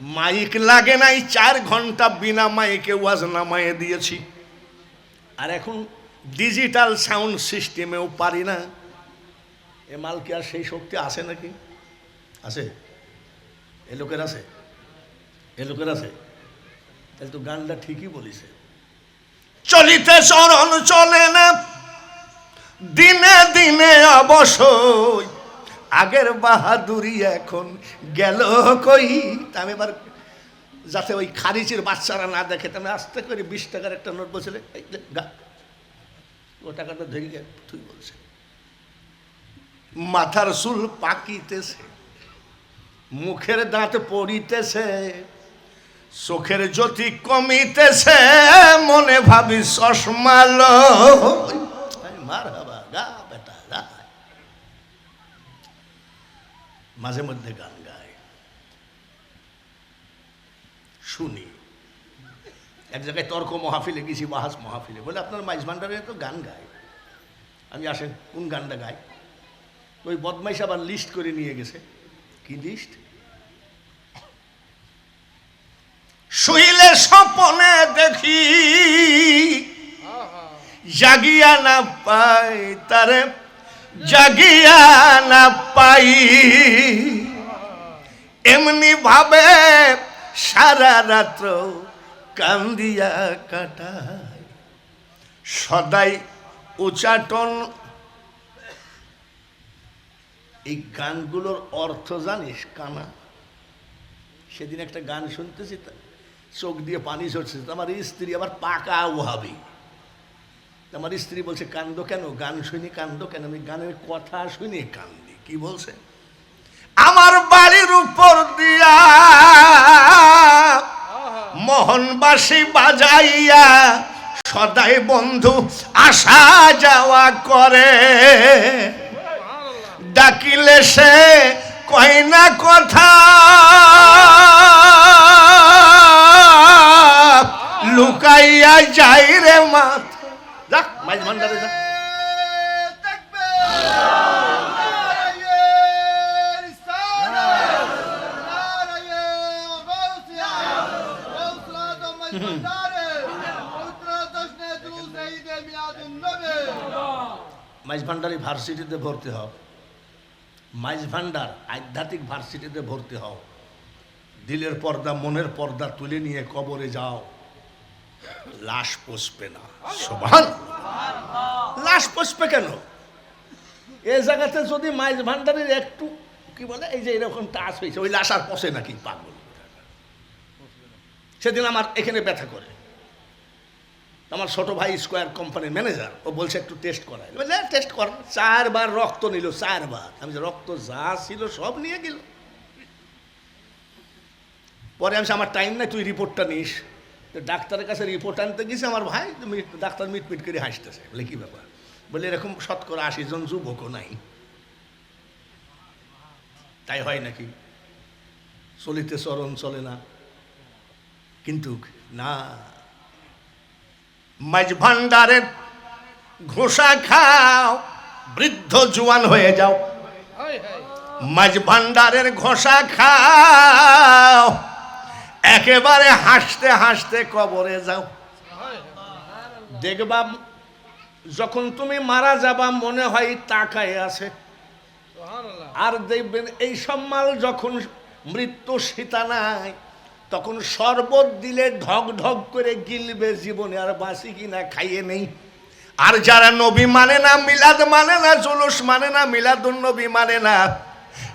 মাইক লাগে নাই, 4 ঘন্টা বিনা মাইকে ওয়াজ নামায়ে দিয়েছি। আর এখন ডিজিটাল সাউন্ড সিস্টেমেও পারি না। এ মাল কি আর সেই শক্তি আছে নাকি? আছে? এ লোকের আছে? এ লোকের আছে? তাহলে তো গানটা ঠিকই বলিছে। চলিতে চরণ চলে না, দিনে দিনে অবশ্যই, আগের বাহাদুরি এখন গেল কই। আমি এবার যাতে ওই খারিচির বাচ্চারা না দেখে, আমি আস্তে করে 20 টাকার একটা নোট বলছিলে, ও টাকাটা ধরে গিয়ে তুই বলছে। মাথার চুল পাকিতেছে, মুখের দাঁত পড়িতেছে, চোখের জ্যোতি কমিতেছে, মনে ভাবি চশমালো। মার বাবা গা বেটা গা। মাঝে মধ্যে গান গায়, শুনি। এক জায়গায় তর্ক মহাফিলে গেছি, বাহাস মহাফিলে, বলে আপনার মাইজ ভান্ডারে তো গান গায়। আমি আসেন কোন গানটা গায়? ওই বদমাইশ আবার লিস্ট করে নিয়ে গেছে। কি লিস্ট? শুইলে স্বপনে দেখি, জাগিয়া না পাই তারে, জাগিয়া না পাই। এমনি ভাবে সারা রাত্র কান্দিয়া কাটাই, সদাই উচাটন। এই গানগুলোর অর্থ জানিস কানা? সেদিন একটা গান শুনতেছি, চোখ দিয়ে পানি ঝরছে। আমার স্ত্রী আবার পাকা ওহাবি। আমার স্ত্রী বলছে কান্দো কেন? গান শুনি কান্দো কেন? আমি গানের কথা শুনি কান্দি। কি বলছে? আমার বাড়ির উপর দিয়া মোহনবাসী বাজাইয়া সদাই বন্ধু আসা যাওয়া করে, ডাকিলে সে কয় না কথা, লুকাইয়া যাই রে মাথা। যাক মাইজ ভান্ডারে যা। মাইজ ভান্ডারি ভার্সিটিতে ভর্তি হও। মাইজ ভান্ডার আধ্যাত্মিক ভার্সিটিতে ভর্তি হও। দিলের পর্দা মনের পর্দা তুলে নিয়ে কবরে যাও, লাশ পোষবে না। সুবহানাল্লাহ। লাশ পোষবে কেন? এই জায়গাতে যদি মাইজ ভান্ডারের একটু কি বলে, এই যে এরকম টাচ হয়েছে, ওই লাশ আর পোষে নাকি? পাগল। সেদিন আমার এখানে ব্যথা করে, আমার ছোট ভাই স্কোয়ার কোম্পানির ম্যানেজার, ও বলছে একটু টেস্ট করায়। টেস্ট কর। 4 বার রক্ত নিল, 4 বার। আমি যে রক্ত যা ছিল সব নিয়ে গেল। পরে আমি আমার টাইম নাই, তুই রিপোর্টটা নিস। ডাক্তারের কাছে রিপোর্ট আনতে গেছি, আমার ভাই ডাক্তার মিটমিট করে হাসতেছে। বলে কি ব্যাপার? বলে এরকম 80% জন যুবকও নাই, তাই হয় নাকি? চলিতে চরণ চলে না। কিন্তু না, মাইজ ভান্ডারের ঘোষা খাও, বৃদ্ধ জোয়ান হয়ে যাও। মাইজ ভান্ডারের ঘোষা খাও, একেবারে হাসতে হাসতে কবরে যাও। দেখবা যখন তুমি মারা যাবা মনে হয় তাকায় আছে। আর দেখবেন এই সব মাল যখন মৃত্যু সীতা নাই, তখন শরবত দিলে ঢক ঢক করে গিলবে। জীবনে আর বাঁচি কিনা খাইয়ে নেই। আর যারা নবী মানে না, মিলাদ মানে না, জুলুস মানে না, মিলাদুন নবী মানে না,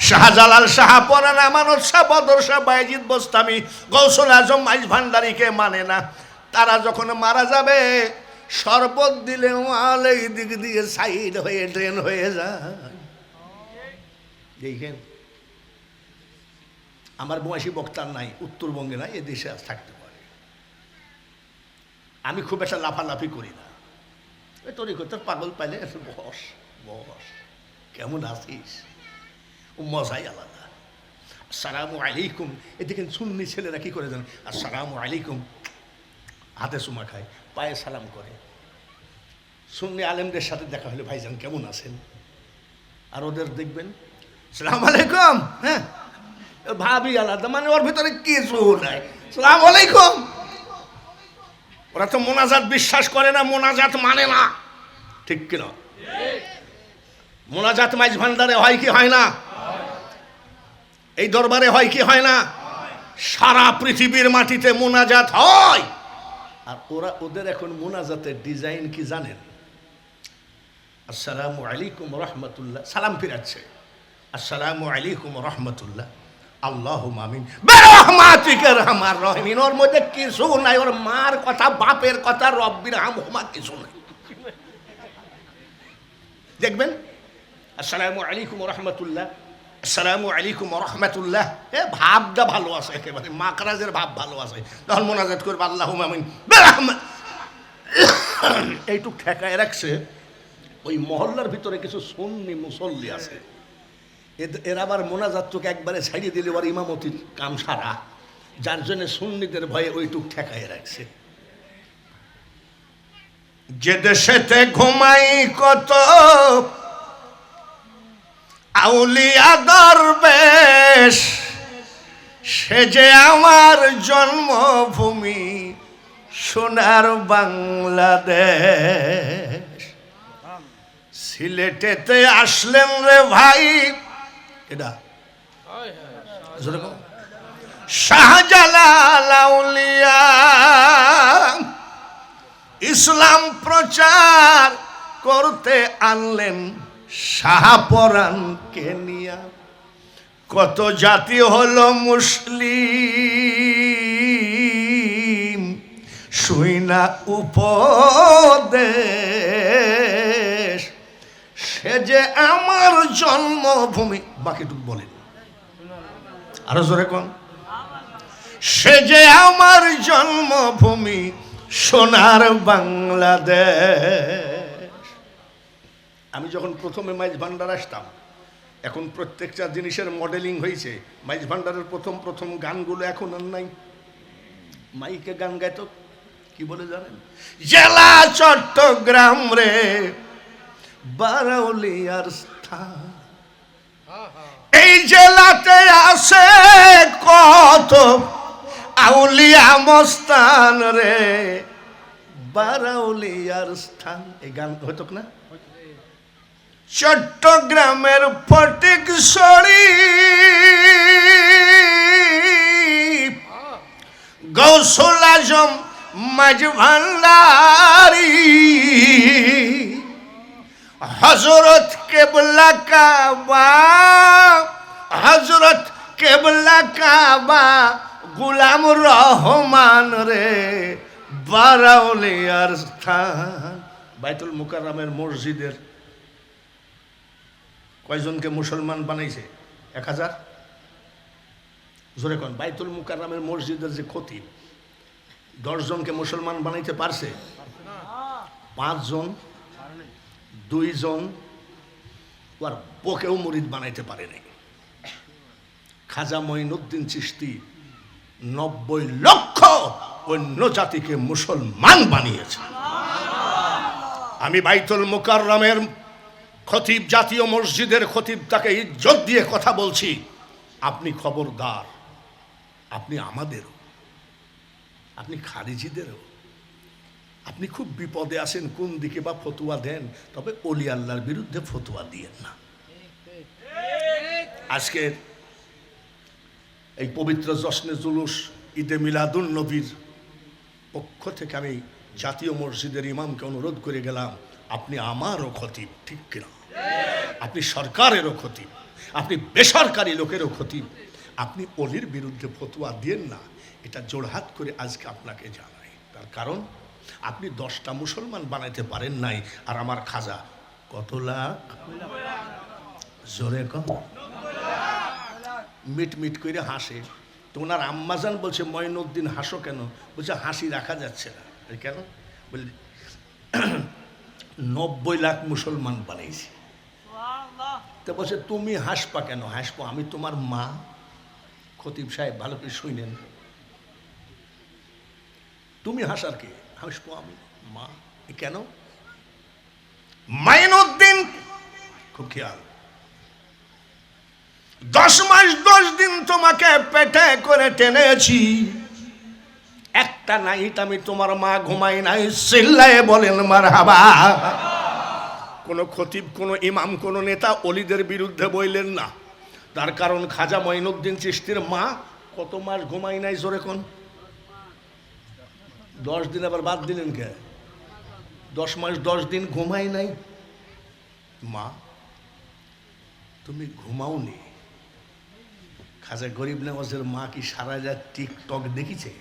শাহজালাল, শাহপরান, আমানত শাহ, বদর শাহ, বাইজিদ বোস্তামি, গৌসুল আজম, মাইজ ভান্ডারীকে মানে না, তারা যখন মারা যাবে শরবত দিলে মাল এই দিক দিয়ে সাইড হয়ে ড্রেন হয়ে যায়। দেখেন, আমার বয়সী বক্তার নাই, উত্তরবঙ্গে নাই, এ দেশে থাকতে পারে। আমি খুব একটা লাফালাফি করি না। ওই তরিকতের পাগল পাইলে বস বস, কেমন আছিস, ও মজাই আলাদা। আসসালামু আলাইকুম। এদিকে সুন্নি ছেলেরা কি করে জানেন? আসসালামু আলাইকুম, হাতে চুমা খায়, পায়ে সালাম করে। সুন্নি আলেমদের সাথে দেখা হলে ভাইজান কেমন আছেন? আর ওদের দেখবেন আসসালামু আলাইকুম, হ্যাঁ, ভাবি আলাদা, মানে ওর ভিতরে কিছু নাই। আসসালামু আলাইকুম। ওরা তো মোনাজাত বিশ্বাস করে না, মোনাজাত মানে না, ঠিক কিনা? মোনাজাত মাইজ ভান্ডারে হয় কি হয় না? এই দরবারে হয় কি হয় না? সারা পৃথিবীর মাটিতে মোনাজাত হয়। আর ওদের এখন মোনাজাতের ডিজাইন কি জানেন? আসসালামু আলাইকুম রহমতুল্লাহ, সালাম ফিরাচ্ছে, আসসালামু আলাইকুম রহমতুল্লাহ, আল্লাহুম্মা আমিন বিরহমাতিকা আরহামার রাহিমিন। ওর মধ্যে কিছু নাই, ওর মার কথা, বাপের কথা, রব্বির হামহুমা, কিছু নাই। দেখবেন আসসালামু আলাইকুম রহমতুল্লাহ, আসসালামু আলাইকুম রহমতুল্লাহ, ভাবটা ভালো আছে, একেবারে মাকরাজের ভাব ভালো আছে। তখন মোনাজাত করবে আল্লাহুম্মা আমিন বিরহমাত। এইটুক ঠেকায় রাখছে। ওই মহল্লার ভিতরে কিছু সুন্নি মুসল্লি আছে, এরা আবার মোনাজাতকে একবারে ছাড়িয়ে দিলে ওর ইমামতির কাম সারা, যার জন্য সুন্নিদের ভয়ে ওইটুক ঠেকায় রাখছে। যে দেশেতে ঘুমাই কত আউলিয়া দরবেশ, সে যে আমার জন্মভূমি সোনার বাংলাদেশ। সিলেটেতে আসলেন রে ভাই, এটা শাহজালাল আউলিয়া, ইসলাম প্রচার করতে আনলেন শাহপরানকে নিয়া। কত জাতি হলো মুসলিম, শুইনা উপদেশ। সে যে আমার জন্মভূমি, বাকিটুকু বলেন আরো জোরে কোন। সে যে আমার জন্মভূমি সোনার বাংলাদেশ। আমি যখন প্রথমে মাইজ ভান্ডার আসতাম, এখন প্রত্যেকটা জিনিসের মডেলিং হয়েছে। মাইজ ভান্ডারের প্রথম গানগুলো এখন আর নাই। মাইকে গান গাইতো কি বলে জানেন? জেলা চট্টগ্রাম রে বারাউলিয়ার স্থান, এই জেলাতে আছে কত আউলিয়া মস্তান রে বারাউলিয়ার স্থান। এই গান হয়তো না? চট্টগ্রামের ফটিকছড়ি গৌসুল আজম মাঝ ভান্ডারি, হযরত কেবলা কাবা, হযরত কেবলা কাবা গুলাম রহমান রে বারাউলিয়ার স্থান। বাইতুল মুকাররমের মসজিদের কয়জনকে মুসলমান বানাইছে? 1000। জোরে কোন। বাইতুল মুকাররমের মসজিদের যে খতিব 10 জনকে মুসলমান বানাইতে পারছে? 5 জন, 2 জন আর বকেও মুরিদ বানাইতে পারে নাই। খাজা মঈনুদ্দিন চিশতি 90 লক্ষ অন্য জাতিকে মুসলমান বানিয়েছে। আমি বাইতুল মুকাররমের খতিব, জাতীয় মসজিদের খতিব, তাকে ইজ্জত দিয়ে কথা বলছি। আপনি খবরদার, আপনি আমাদেরও, আপনি খারিজিদেরও, আপনি খুব বিপদে আছেন, কোন দিকে বা ফতুয়া দেন, তবে ওলি আল্লাহর বিরুদ্ধে ফতুয়া দিয়েন না। আজকের এই পবিত্র জশ্নে জুলুস ঈদে মিলাদুন নবীর পক্ষ থেকে আমি জাতীয় মসজিদের ইমামকে অনুরোধ করে গেলাম, আপনি আমারও খতিব, ঠিক কিনা? আপনি সরকারেরও খতিব, আপনি বেসরকারি লোকেরও খতিব, আপনি অলির বিরুদ্ধে ফতুয়া দিয়েন না। এটা জোড়হাত করে আজকে আপনাকে জানাই। তার কারণ আপনি 10টা মুসলমান বানাইতে পারেন নাই, আর আমার খাজা কত লাখ? জোরে কম। মিট মিট করে হাসে। তো ওনার আম্মাজান বলছে, মঈনুদ্দিন হাসো কেন? বলছে হাসি রাখা যাচ্ছে না। কেন? বলি 90 লাখ মুসলমান বানাইছি। তো বলছে তুমি হাসপা কেন? হাসবো, আমি তোমার মা। খতিব সাহেব ভালো করে শুনেন, তুমি হাসার কে? হাসবো আমি, মা। কেন? মঈনুদ্দিন, খুব খেয়াল, 10 মাস 10 দিন তোমাকে পেটে করে টেনেছি, একটা নাইট আমি তোমার মা ঘুমাই নাই। চিল্লায়ে বলেন মারহাবা। কোনো খতিব, কোনো ইমাম, কোনো নেতা অলিদের বিরুদ্ধে বইলেন না। তার কারণ খাজা মঈনুদ্দিন চিশতির মা কত মাস ঘুমাই নাই? জোরে কোন। 10 দিন আবার বাদ দিলেন কে? 10 মাস 10 দিন ঘুমাই নাই। মা তুমি ঘুমাওনি? খাজা গরিব নওয়াজের মা কি সারা রাত টিকটক দেখিছে?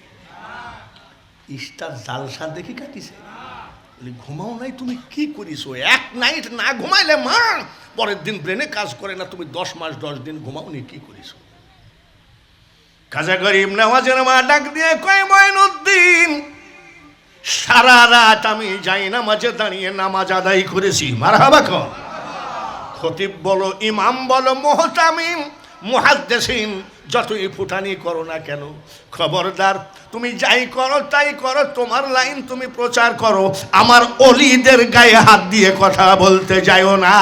স্টার জালসা দেখি কাটিছে? ঘুমাও নাই? তুমি কি করিছো? এক নাইট না ঘুমাইলে মা পরের দিন ব্রেনে কাজ করে না। তুমি 10 মাস 10 দিন ঘুমাওনি, কি করিছো? খাজা গরিব নওয়াজের মা ডাক দিয়ে কয়, মঈনুদ্দিন সারা রাত আমি যাই নামাজে দাঁড়িয়ে নামাজ আদায় করেছি। মারহাবা কর। খতিব বলো, ইমাম বলো, মুহতামিম, মুহাদ্দিসিন যতই ফুটানি করো না কেন, খবরদার তুমি যাই করো তাই করো, তোমার লাইন তুমি প্রচার করো, আমার অলিদের গায়ে হাত দিয়ে কথা বলতে যাইও না।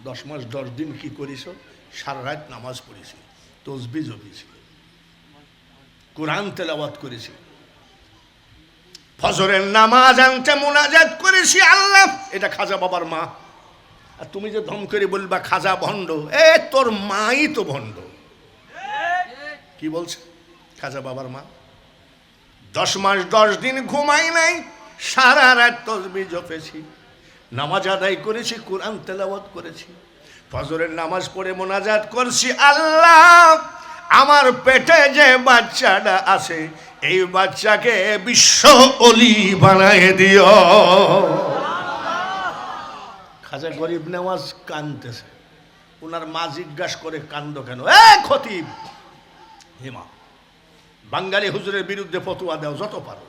10 মাস 10 দিন কি করিস? সারা রাত নামাজ পড়েছি, তসবিহ জপেছি, কোরআন তেলাওয়াত করেছি, ফজরের নামাজ আনতে মোনাজাত করেছি। আল্লাহ, এটা খাজা বাবার মা। আর তুমি যে ধম করে বলবা খাজা ভণ্ড, তোর মাই তো ভণ্ড। কি বলছে? খাজা বাবার মা 10 মাস 10 দিন ঘুমাই নাই, সারা রাত তসবিহ জপেছি, নামাজ আদায় করেছি, কোরআন তেলাওয়াত করেছি, ফজরের নামাজ পড়ে মোনাজাত করছি। আল্লাহ, আমার পেটে যে বাচ্চাটা আছে, এই বাচ্চাকে বিশ্ব ওলি বানায় দিও। খাজা গরিব নওয়াজ কাঁদতেছে। ওনার মা জিজ্ঞাসা করে, কান্দ কেন? খতিব, হেমা, বাঙালি হুজুরের বিরুদ্ধে ফতোয়া দাও যত পারো।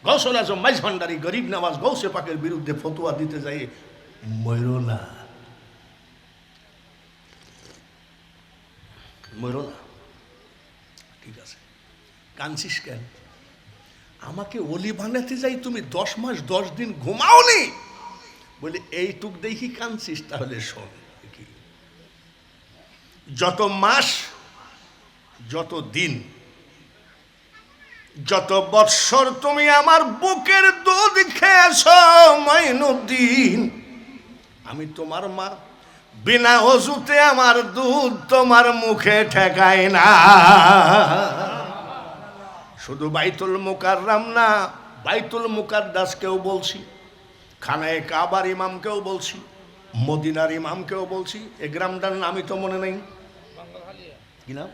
গৌসুল আজম মাইজ ভান্ডারী গরিব নওয়াজ গৌসে পাকের বিরুদ্ধে ফতোয়া দিতে যাই মরো না, মরো না। ঠিক আছে, কাঁদছিস কেন? আমাকে ওলি বানাতে যাই তুমি 10 মাস 10 দিন ঘুমাওনি। বলে এইটুক দেখি কাঁদছিস, তাহলে শোন। যত মাস, যত দিন, যত বৎসর তুমি আমার বুকের দুধ খেয়েছ মঈনুদ্দিন, আমি তোমার মা, বিনা ওযুতে আমার দুধ তোমার মুখে ঠেকায় না। শুধু বাইতুল মুকাররম না, বাইতুল মুকাদ্দাসকেও বলছি, খানায়ে কাবার ইমামকেও বলছি, মদিনার ইমামকেও বলছি। এ গ্রামটার নামই তো মনে নেই, কি নাম?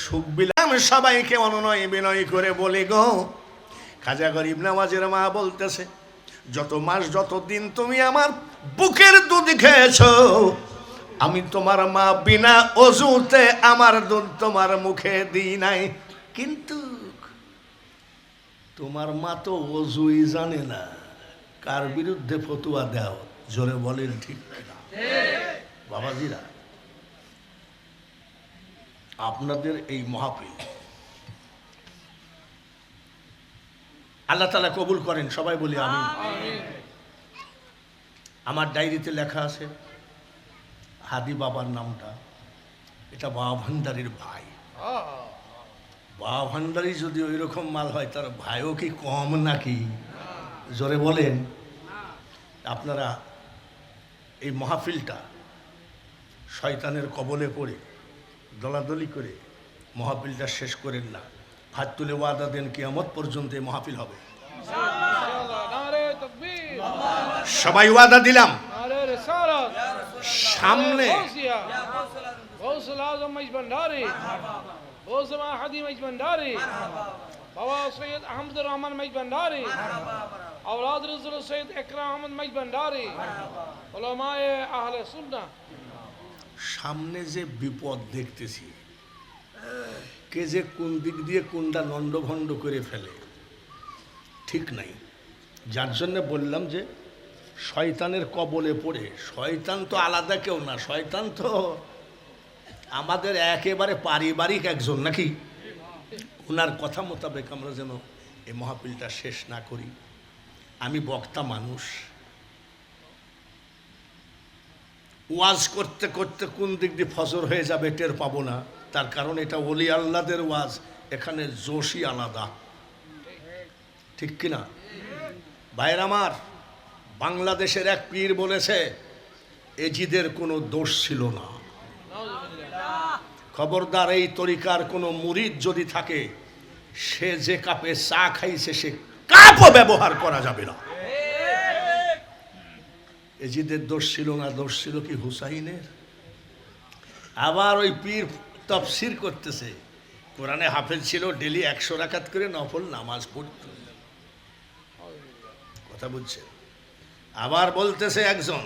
সুখবিলাম। সবাইকে অনুনয় বিনয় করে বলি গো, খাজা গরিব নওয়াজের মা বলতেছে, যত মাস যত দিন তুমি আমার বুকের দুধ খেয়েছ, আমি তোমার মা, বিনা ওযুতে আমার দুধ তোমার মুখে দিই নাই। কিন্তু তোমার মা তো ওযুই জানে না, কার বিরুদ্ধে ফতোয়া দাও? জোরে বলেন ঠিক না? বাবাজিরা, আপনাদের এই মাহফিল আল্লাহ তাআলা কবুল করেন, সবাই বলি আমিন। আমার ডায়েরিতে লেখা আছে হাদি বাবার নামটা, এটা বাবা ভান্ডারীর ভাই। বাবা ভান্ডারী যদি ওই রকম মাল হয়, তার ভাইও কি কম নাকি? জোরে বলেন। আপনারা এই মাহফিলটা শয়তানের কবলে পড়ে দলাদলি করে মাহফিলটা শেষ করেন না। হাত তুলে ওয়াদা দেন, কিয়ামত পর্যন্ত এই মাহফিল হবে। সবাই ওয়াদা দিলাম, সামনে গৌসুল আজম মাইজ ভান্ডারী, গৌসুল হাদি মাইজ ভান্ডারী, বাবা সৈয়দ আহমদুর রহমান মাইজ ভান্ডারী, আওলাদ রাসূল সৈয়দ একরাম আহমদ মাইজ ভান্ডারী, উলামায়ে আহলে সুন্নাহ। সামনে যে বিপদ দেখতেছি, কে যে কোন দিক দিয়ে কোনটা লন্ডভন্ড করে ফেলে ঠিক নাই। যার জন্য বললাম যে শয়তানের কবলে পড়ে, শয়তান তো আলাদা কেউ না, শয়তান তো আমাদের একেবারে পারিবারিক একজন নাকি। ওনার কথা মোতাবেক আমরা যেন এই মাহফিলটা শেষ না করি। আমি বক্তা মানুষ, ওয়াজ করতে করতে কোন দিক দিয়ে ফজর হয়ে যাবে টের পাবো না। তার কারণ এটা ওলি আল্লাহদের ওয়াজ, এখানে জোশই আলাদা, ঠিক কিনা ভাইয়ের আমার? বাংলাদেশের এক পীর বলেছে এজিদের কোনো দোষ ছিল না। খবরদার, এই তরিকার কোনো মুরিদ যদি থাকে, সে যে কাপে চা খাইছে সে কাপও ব্যবহার করা যাবে না। এজিদের দোষ ছিল না, দোষ ছিল কি হুসাইনের? আবার ওই পীর তাফসীর করতেছে, কোরআনে হাফেজ ছিল, ডেলি 100 রাকাত করে নফল নামাজ পড়ত। কথা বুঝছে? আবার বলতেছে একজন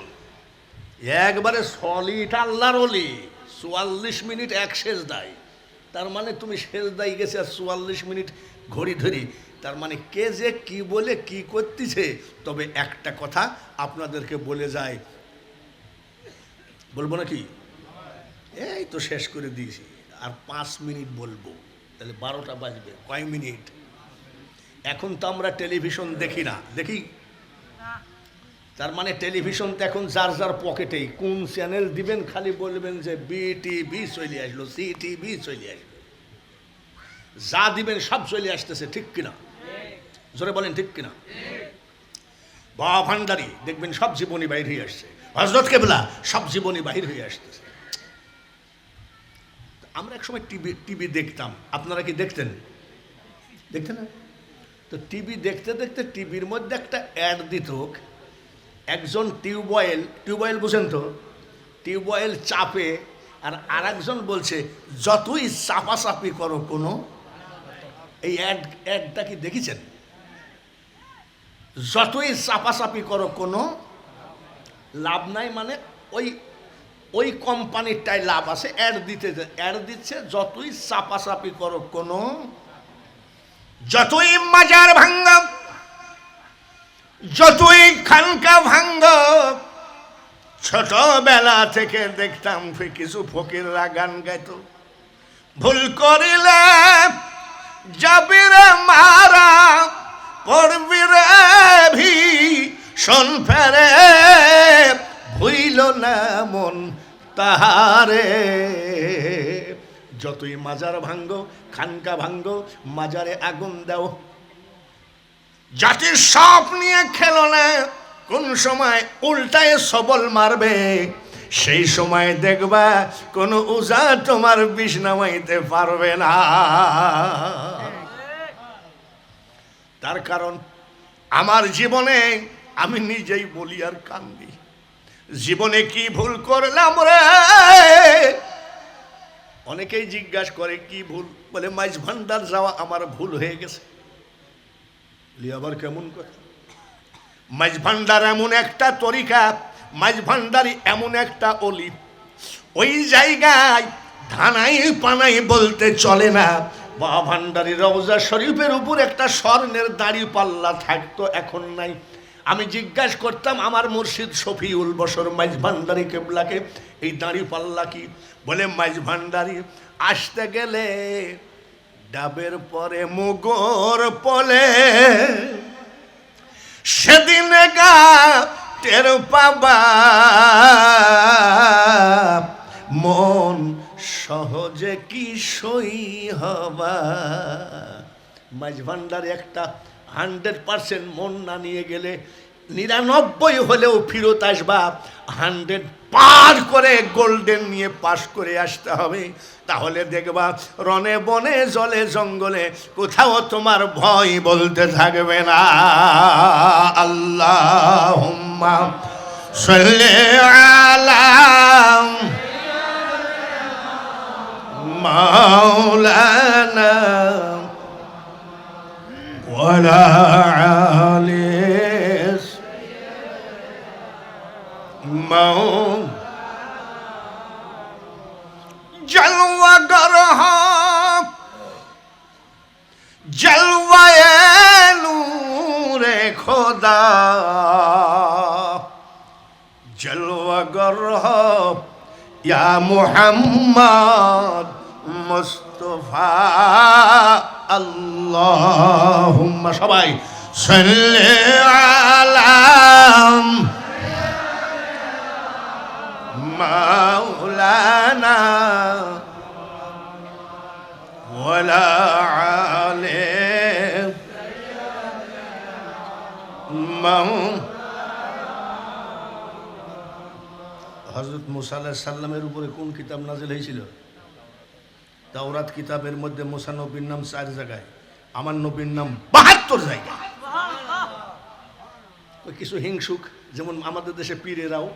একবারে সলিড আল্লাহর ওলি, 44 মিনিট এক সেজদায়। তার মানে তুমি সেজদায় গেছে আর 44 মিনিট ঘড়ি ধরি। তার মানে কে যে কি বলে কি করতেছে। তবে একটা কথা আপনাদেরকে বলে যায়, বলবো নাকি? এই তো শেষ করে দিয়েছি, আর 5 মিনিট বলবো, তাহলে 12টা বাজবে। কয় মিনিট? এখন তো আমরা টেলিভিশন দেখি না, দেখি? তার মানে টেলিভিশন তো এখন যার যার পকেটেই, কোন চ্যানেল দিবেন খালি বলবেন যে বিটিভি চলে আসলো, সিটিভি চলে আসলো, যা দিবেন সব চলে আসতেছে, ঠিক কিনা? জোরে বলেন ঠিক কিনা? বাবা ভান্ডারী দেখবেন সব জীবনী বাহির হয়ে আসছে, হযরত কেবলা সব জীবনী বাহির হয়ে আসতেছে। আমরা একসময় টিভি দেখতাম, আপনারা কি দেখতেন? দেখতেন না? তো টিভি দেখতে দেখতে টিভির মধ্যে একটা অ্যাড দিত, একজন টিউবওয়েল বুঝেন তো, টিউবওয়েল চাপে আর আরেকজন বলছে যতই চাপাচাপি করো কোনো, এই অ্যাডটা কি দেখেছেন? যতই চাপাচাপি করো কোনো লাভ নাই, মানে ওই কোম্পানিরটাই লাভ আছে, অ্যাড দিচ্ছে যতই চাপাচাপি করো কোনো, যতই মাজার ভাঙ্গ, যতই খানকা ভাঙ্গ। ছোটবেলা থেকে দেখতাম কিছু ফকিররা গান গাইত, ভুল করিলে যাবি রে মারা, পড়বি রে ভীষণ ফেরে, ভুইল না মন তাহারে। যতই মাজার ভাঙ্গ, খানকা ভাঙ্গ, মাজারে আগুন দাও, জাতির সাপ নিয়ে খেলো না, কোন সময় উল্টায় সবল মারবে, সেই সময় দেখবা কোন উজা তোমার বিষ নামাইতে পারবে না। তার কারণ আমার জীবনে আমি নিজেই বলি আর কান্দি, জীবনে কি ভুল করলাম রে। অনেকেই জিজ্ঞাসা করে কি ভুল, বলে মাইজ ভান্ডার যাওয়া আমার ভুল হয়ে গেছে। আবার কেমন কথা? মাইজ ভান্ডার এমন একটা তরিকা, মাইজ ভান্ডারি এমন একটা অলি, ওই জায়গায় ধানাই পানাই বলতে চলে না। বাবা ভান্ডারি রওজা শরীফের উপর একটা স্বর্ণের দাড়ি পাল্লা থাকতো, এখন নাই। আমি জিজ্ঞাসা করতাম আমার মুর্শিদ শফিউল বশর মাইজ ভান্ডারি কেবলাকে, এই দাড়ি পাল্লা কি? বলে মাইজ ভান্ডারি আসতে গেলে ডাবের পরে মুগর পলে, সেদিন গা টের পাবা মন সহজে কি সই হবা। মাইজ ভান্ডারে একটা 100% মন না নিয়ে গেলে 99 হলেও ফিরত আসবা, 100 পার করে গোল্ডেন নিয়ে পাশ করে আসতে হবে। তাহলে দেখবা রনে বনে জলে জঙ্গলে কোথাও তোমার ভয় বলতে থাকবে না। আল্লাহুম্মা সাল্লি আলা মাওলানা ওয়ালা আলি জলওয়া গরহ জলওয়ায়ে নূরে খোদা, জলওয়া গরহ ইয়া মুহাম্মদ মুস্তাফা। আল্লাহুম্মা সবাই সাল্লি আলা মাওলানা ওয়ালা আলি হযরত মুসা আলাইহিস সালামের উপরে কোন কিতাব নাযিল হয়েছিল? তাওরাত কিতাবের মধ্যে মুসা নবীর নাম 4 জায়গায়, আমার নবীর নাম 72 জায়গায়। কিছু হিংসুক যেমন আমাদের দেশে পীরেরাও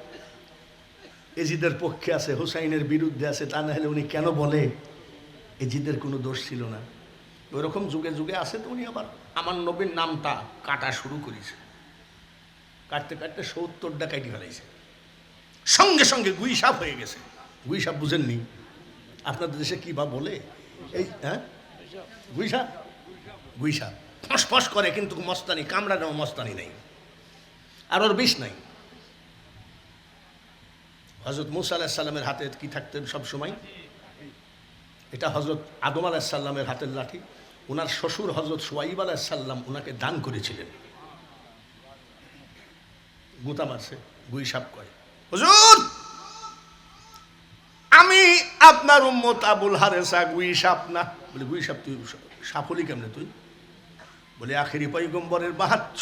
এজিদের পক্ষে আছে, হুসাইনের বিরুদ্ধে আছে, তা না হলে উনি কেন বলে এজিদের কোনো দোষ ছিল না? ওইরকম যুগে যুগে আছে। তো উনি আবার আমার নবীর নামটা কাটা শুরু করেছে, কাটতে কাটতে 70টা কাটি ফেলাইছে, সঙ্গে সঙ্গে গুইসাপ হয়ে গেছে। গুইসাপ বুঝেননি? আপনাদের দেশে কি বা বলে এই, হ্যাঁ গুইসাপ, গুইসাপ ফস ফস করে কিন্তু মস্তানি, কামড়ানো মস্তানি নেই, আর ওর বিষ নাই। হযরত মুসা আলাইহিস সালামের হাতে কি থাকতেন সব সময়? এটা হযরত আদম আলাইহিস সালামের হাতের লাঠি। ওনার শ্বশুর হযরত শুআইব আলাইহিস সালাম ওনাকে দান করেছিলেন। গুতা মারছে, গুই সাপ কয়, হুজুর আমি আপনার উম্মত আবুল হারেসা, গুই সাপ না। বলে গুই সাপ তুই সাপ হলি কেমনে তুই? বলে আখেরি পয়গম্বরের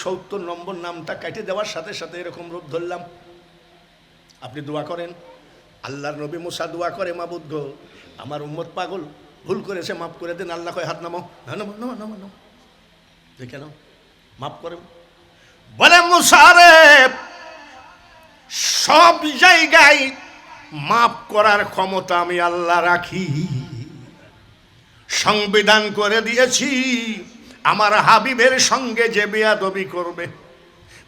৭২ নম্বর নামটা কেটে দেওয়ার সাথে সাথে এরকম রূপ ধরলাম। আপনি দোয়া করেন। আল্লাহর নবী মুসা দোয়া করে, মাবুদ গো আমার উম্মত পাগল, ভুল করেছে, মাফ করে দেন। আল্লাহ কয় হাত নামো, নামো যে কেন মাফ করেন? বলে মুসা রে, সব জায়গায় মাফ করার ক্ষমতা আমি আল্লাহ রাখি। সংবিধান করে দিয়েছি, আমার হাবিবের সঙ্গে যে বেয়াদবি করবে,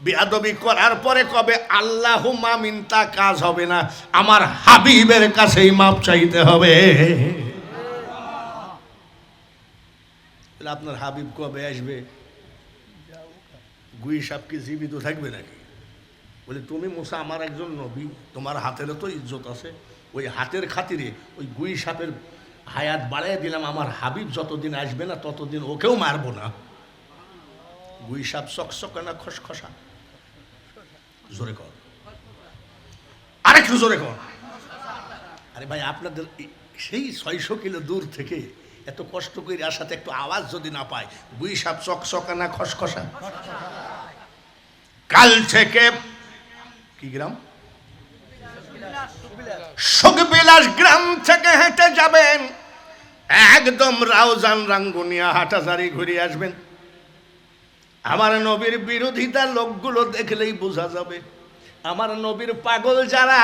বেয়াদবি করার পরে কবে আল্লাহুম্মা আমিন, তা কাজ হবে না, আমার হাবিবের কাছেই মাপ চাইতে হবে। আপনার হাবিব কবে আসবে? গুই সাপ কি জীবিত থাকবে নাকি? বলে তুমি মুসা আমার একজন নবী, তোমার হাতেরও তো ইজ্জত আছে, ওই হাতের খাতিরে ওই গুই সাপের হায়াত বাড়াই দিলাম, আমার হাবিব যতদিন আসবে না ততদিন ওকেও মারবো না। গুই সাপ চকচকা না খসখসা? জোরে কর, আরেকটু জোরে কর। আরে ভাই আপনাদের সেই ৬০০ কিলো দূর থেকে এত কষ্ট করে আসাতে একটু আওয়াজ যদি না পায়, গুই সাপ চকচকা না খসখসা? কাল থেকে কি গ্রাম? সুখবিলাস গ্রাম থেকে হেঁটে যাবেন, একদম রাউজান রাঙ্গুনিয়া হাটাজারি ঘুরে আসবেন। আমার নবীর বিরোধিতা লোকগুলো দেখলেই বোঝা যাবে। আমার নবীর পাগল যারা,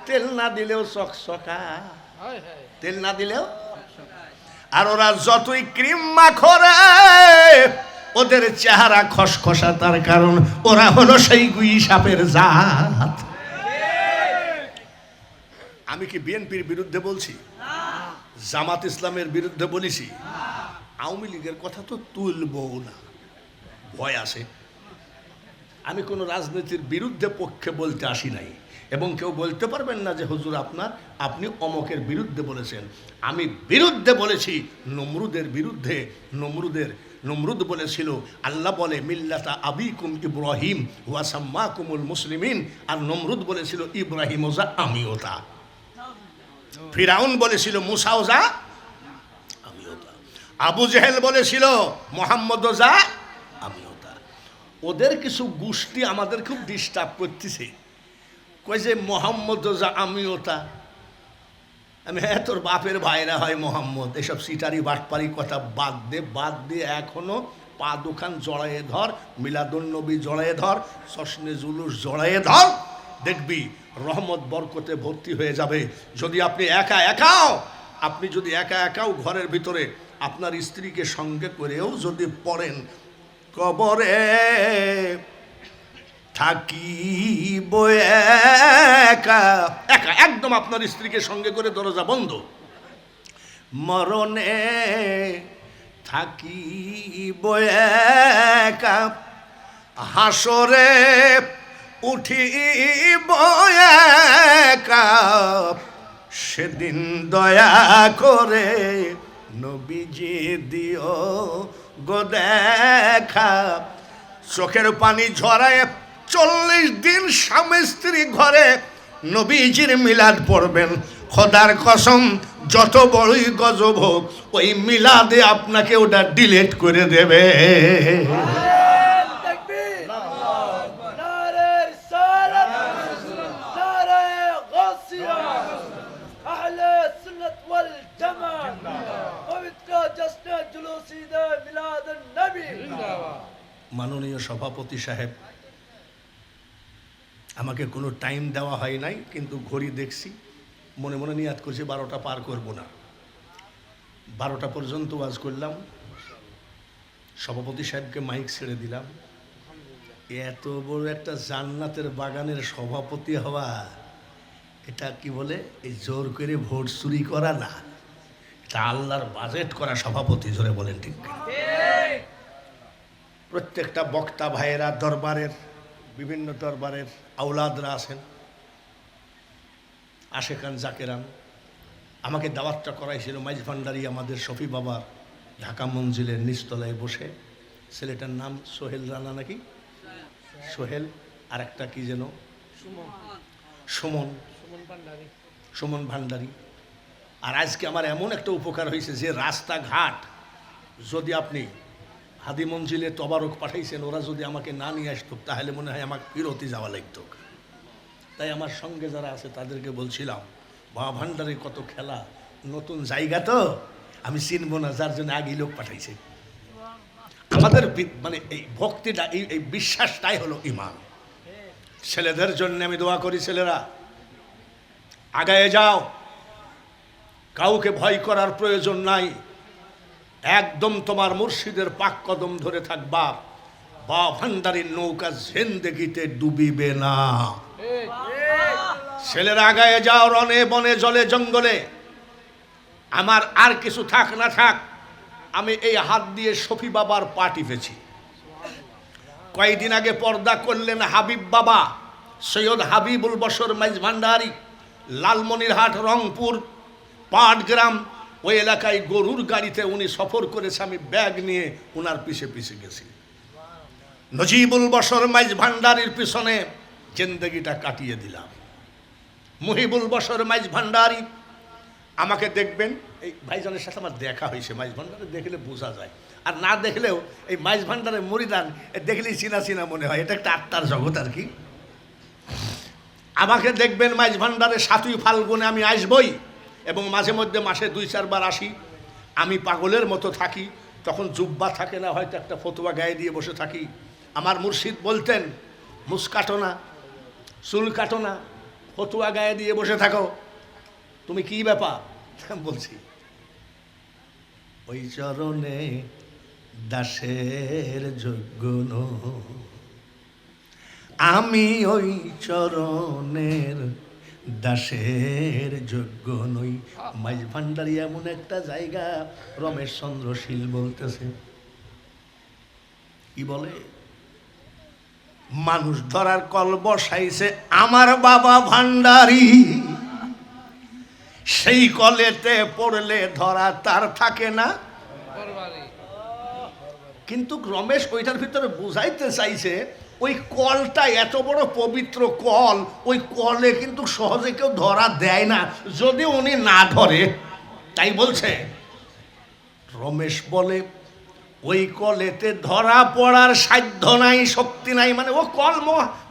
তেল না দিলেও চকচকা, তেল না দিলেও। আর ওরা যতই ক্রিম মাখরে, ওদের চেহারা খসখসা, তার কারণ ওরা হলো সেই গুই সাপের জাত। আমি কি বিএনপির বিরুদ্ধে বলছি? জামাত ইসলামের বিরুদ্ধে বলেছি? আওয়ামী লীগের কথা তো তুলবও না, ভয় আছে। আমি কোনো রাজনীতির বিরুদ্ধে পক্ষে বলতে আসি নাই, এবং কেউ বলতে পারবেন না যে হুজুর আপনি অমকের বিরুদ্ধে বলেছেন। আমি বিরুদ্ধে বলেছি নমরুদের বিরুদ্ধে। নমরুদ বলেছিল, আল্লাহ বলে মিল্লাতা আবিকুম ইব্রাহিম ওয়া সাম্মাকুমুল মুসলিমিন, আর নমরুদ বলেছিল ইব্রাহিম ওজা আমিও তা। ফিরাউন বলেছিল মুসা ওজা আমিও তা। আবু জেহেল বলেছিল মোহাম্মদ ওজা আমিও তা। ওদের কিছু গোষ্ঠী আমাদের খুব ডিস্টার্ব করতেছে, কই যে মোহাম্মদ ওজা আমিও তা। আমি হ্যাঁ, তোর বাপের ভাইরা হয় মোহাম্মদ। এসব সিটারি বাটপারি কথা বাদ দে এখনো পা দোকান জড়াইয়ে ধর, মিলাদুন্নবী জড়াইয়ে ধর, সসনে জুলুস জড়াইয়ে ধর, দেখবি রহমত বরকতে ভর্তি হয়ে যাবে। যদি আপনি একা একাও ঘরের ভিতরে আপনার স্ত্রীকে সঙ্গে করেও যদি পড়েন, কবরে থাকিব একা একদম আপনার স্ত্রীকে সঙ্গে করে দরজা বন্ধ, মরণে থাকিব একা, হাসরে উঠিব একা, সেদিন দয়া করে নবীজি দিও গো দেখা। চোখের পানি ঝরায় 40 দিন স্বামী স্ত্রী ঘরে নবীজির মিলাদ পড়বেন। খোদার কসম, যত বড়ই গজব হোক, ওই মিলাদে আপনাকে ওটা ডিলিট করে দেবে। মাননীয় সভাপতি সাহেব, আমাকে কোনো টাইম দেওয়া হয় নাই, কিন্তু ঘড়ি দেখছি, মনে মনে নিয়াত করছি 12টা পার করব না। 12টা পর্যন্ত ওয়াজ করলাম, সভাপতি সাহেবকে মাইক ছেড়ে দিলাম। এত বড় একটা জান্নাতের বাগানের সভাপতি হওয়া, এটা কি বলে, এই জোর করে ভোট চুরি করা না, এটা আল্লাহর বাজেট করা সভাপতি। জোরে বলেন ঠিক? প্রত্যেকটা বক্তা ভাইয়েরা, দরবারের বিভিন্ন দরবারের আওলাদরা আছেন, আশেকান জাকেরান, আমাকে দাওয়াতটা করাইছিল মাইজ ভান্ডারি আমাদের শফি বাবার ঢাকা মঞ্জিলের নিচতলায় বসে। ছেলেটার নাম সোহেল রানা নাকি, সোহেল আর একটা কি যেন সুমন সুমন সুমন ভান্ডারী সুমন ভান্ডারী। আর আজকে আমার এমন একটা উপকার হয়েছে যে রাস্তাঘাট যদি আপনি হাদি মঞ্জিলে তবারক পাঠাইছেন, ওরা যদি আমাকে না নিয়ে আসতো তাহলে মনে হয় আমাকে ফিরতি যাওয়া লাগতো। তাই আমার সঙ্গে যারা আছে তাদেরকে বলছিলাম, বাবা ভান্ডারে কত খেলা, নতুন জায়গা তো আমি চিনবো না, যার জন্য আগেই লোক পাঠাইছে। আমাদের মানে এই ভক্তিটা, এই বিশ্বাসটাই হলো ইমান। ছেলেদের জন্য আমি দোয়া করি, ছেলেরা আগায়ে যাও, কাউকে ভয় করার প্রয়োজন নাই, একদম তোমার মুর্শিদের পাক কদম ধরে থাকবা, বা ভান্ডারির নৌকা জিন্দেগিতে ডুবিবে না। ছেলেরা আগায়ে যাও, রনে বনে জলে জঙ্গলে। আমার আর কিছু থাক না থাক, আমি এই হাত দিয়ে শফি বাবার পা টিপেছি। কয়েকদিন আগে পর্দা করলেন হাবিব বাবা, সৈয়দ হাবিবুল বশর মাইজ ভান্ডারী, লালমনিরহাট, রংপুর, পাটগ্রাম, ওই এলাকায় গরুর গাড়িতে উনি সফর করেছে, আমি ব্যাগ নিয়ে ওনার পিছে পিছে গেছি। নজিবুল বশর মাইজ ভান্ডারীর পিছনে জিন্দেগিটা কাটিয়ে দিলাম। মুহিবুল বশর মাইজ ভান্ডারী, আমাকে দেখবেন, এই ভাইজানের সাথে আমার দেখা হয়েছে, মাইজ ভান্ডারে দেখলে বোঝা যায়, আর না দেখলেও এই মাইজ ভান্ডারের মরিদান দেখলেই চিনা চিনা মনে হয়, এটা একটা আত্মার জগৎ আর কি। আমাকে দেখবেন মাইজ ভান্ডারে 7ই ফাল্গুনে আমি আসবই, এবং মাঝে মধ্যে মাসে 2-4 বার আসি। আমি পাগলের মতো থাকি, তখন জুব্বা থাকে না, হয়তো একটা ফতুয়া গায়ে দিয়ে বসে থাকি। আমার মুর্শিদ বলতেন, মুস কাটো না, চুল কাটো না, ফতুয়া গায়ে দিয়ে বসে থাকো, তুমি কি ব্যাপার? বলছি, ওই চরণে দাসের যোগ্য নই, আমি ওই চরণের দাসের যোগ্য নই। মাইজ ভান্ডারী এমন একটা জায়গা, রমেশ চন্দ্র শীল বলতেছে, কি বলে, মানুষ ধরার কল বসাইছে আমার বাবা ভান্ডারী, সেই কলেতে পড়লে ধরা তার থাকে না। কিন্তু রমেশ ওইটার ভিতরে বুঝাইতে চাইছে, ওই কলটা এত বড় পবিত্র কল, ওই কলে কিন্তু সহজে কেউ ধরা দেয় না যদি উনি না ধরে। তাই বলছে, রমেশ বলে ওই কলেতে ধরা পড়ার সাধ্য নাই, শক্তি নাই, মানে ও কল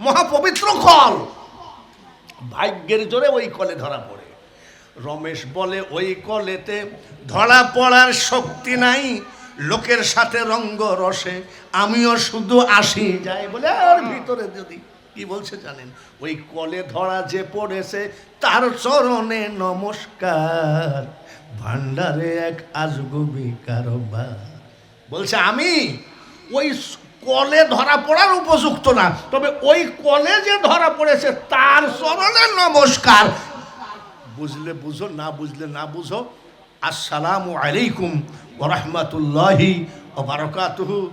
মহাপবিত্র কল, ভাগ্যের জোরে ওই কলে ধরা পড়ে। রমেশ বলে ওই কলেতে ধরা পড়ার শক্তি নাই, লোকের সাথে রঙ্গ রসে আমিও শুধু আসি যাই বলে। আর ভিতরে যদি কি বলছে জানেন, ওই কলে ধরা যে পড়েছে তার চরণে নমস্কার, ভান্ডারে এক আজগুবি কারবার। বলছে আমি ওই কলে ধরা পড়ার উপযুক্ত না, তবে ওই কলে যে ধরা পড়েছে তার চরণে নমস্কার। বুঝলে বুঝো, না বুঝলে না বুঝো। আসসালামু আলাইকুম ওয়া রাহমাতুল্লাহি ওয়া বারাকাতুহু।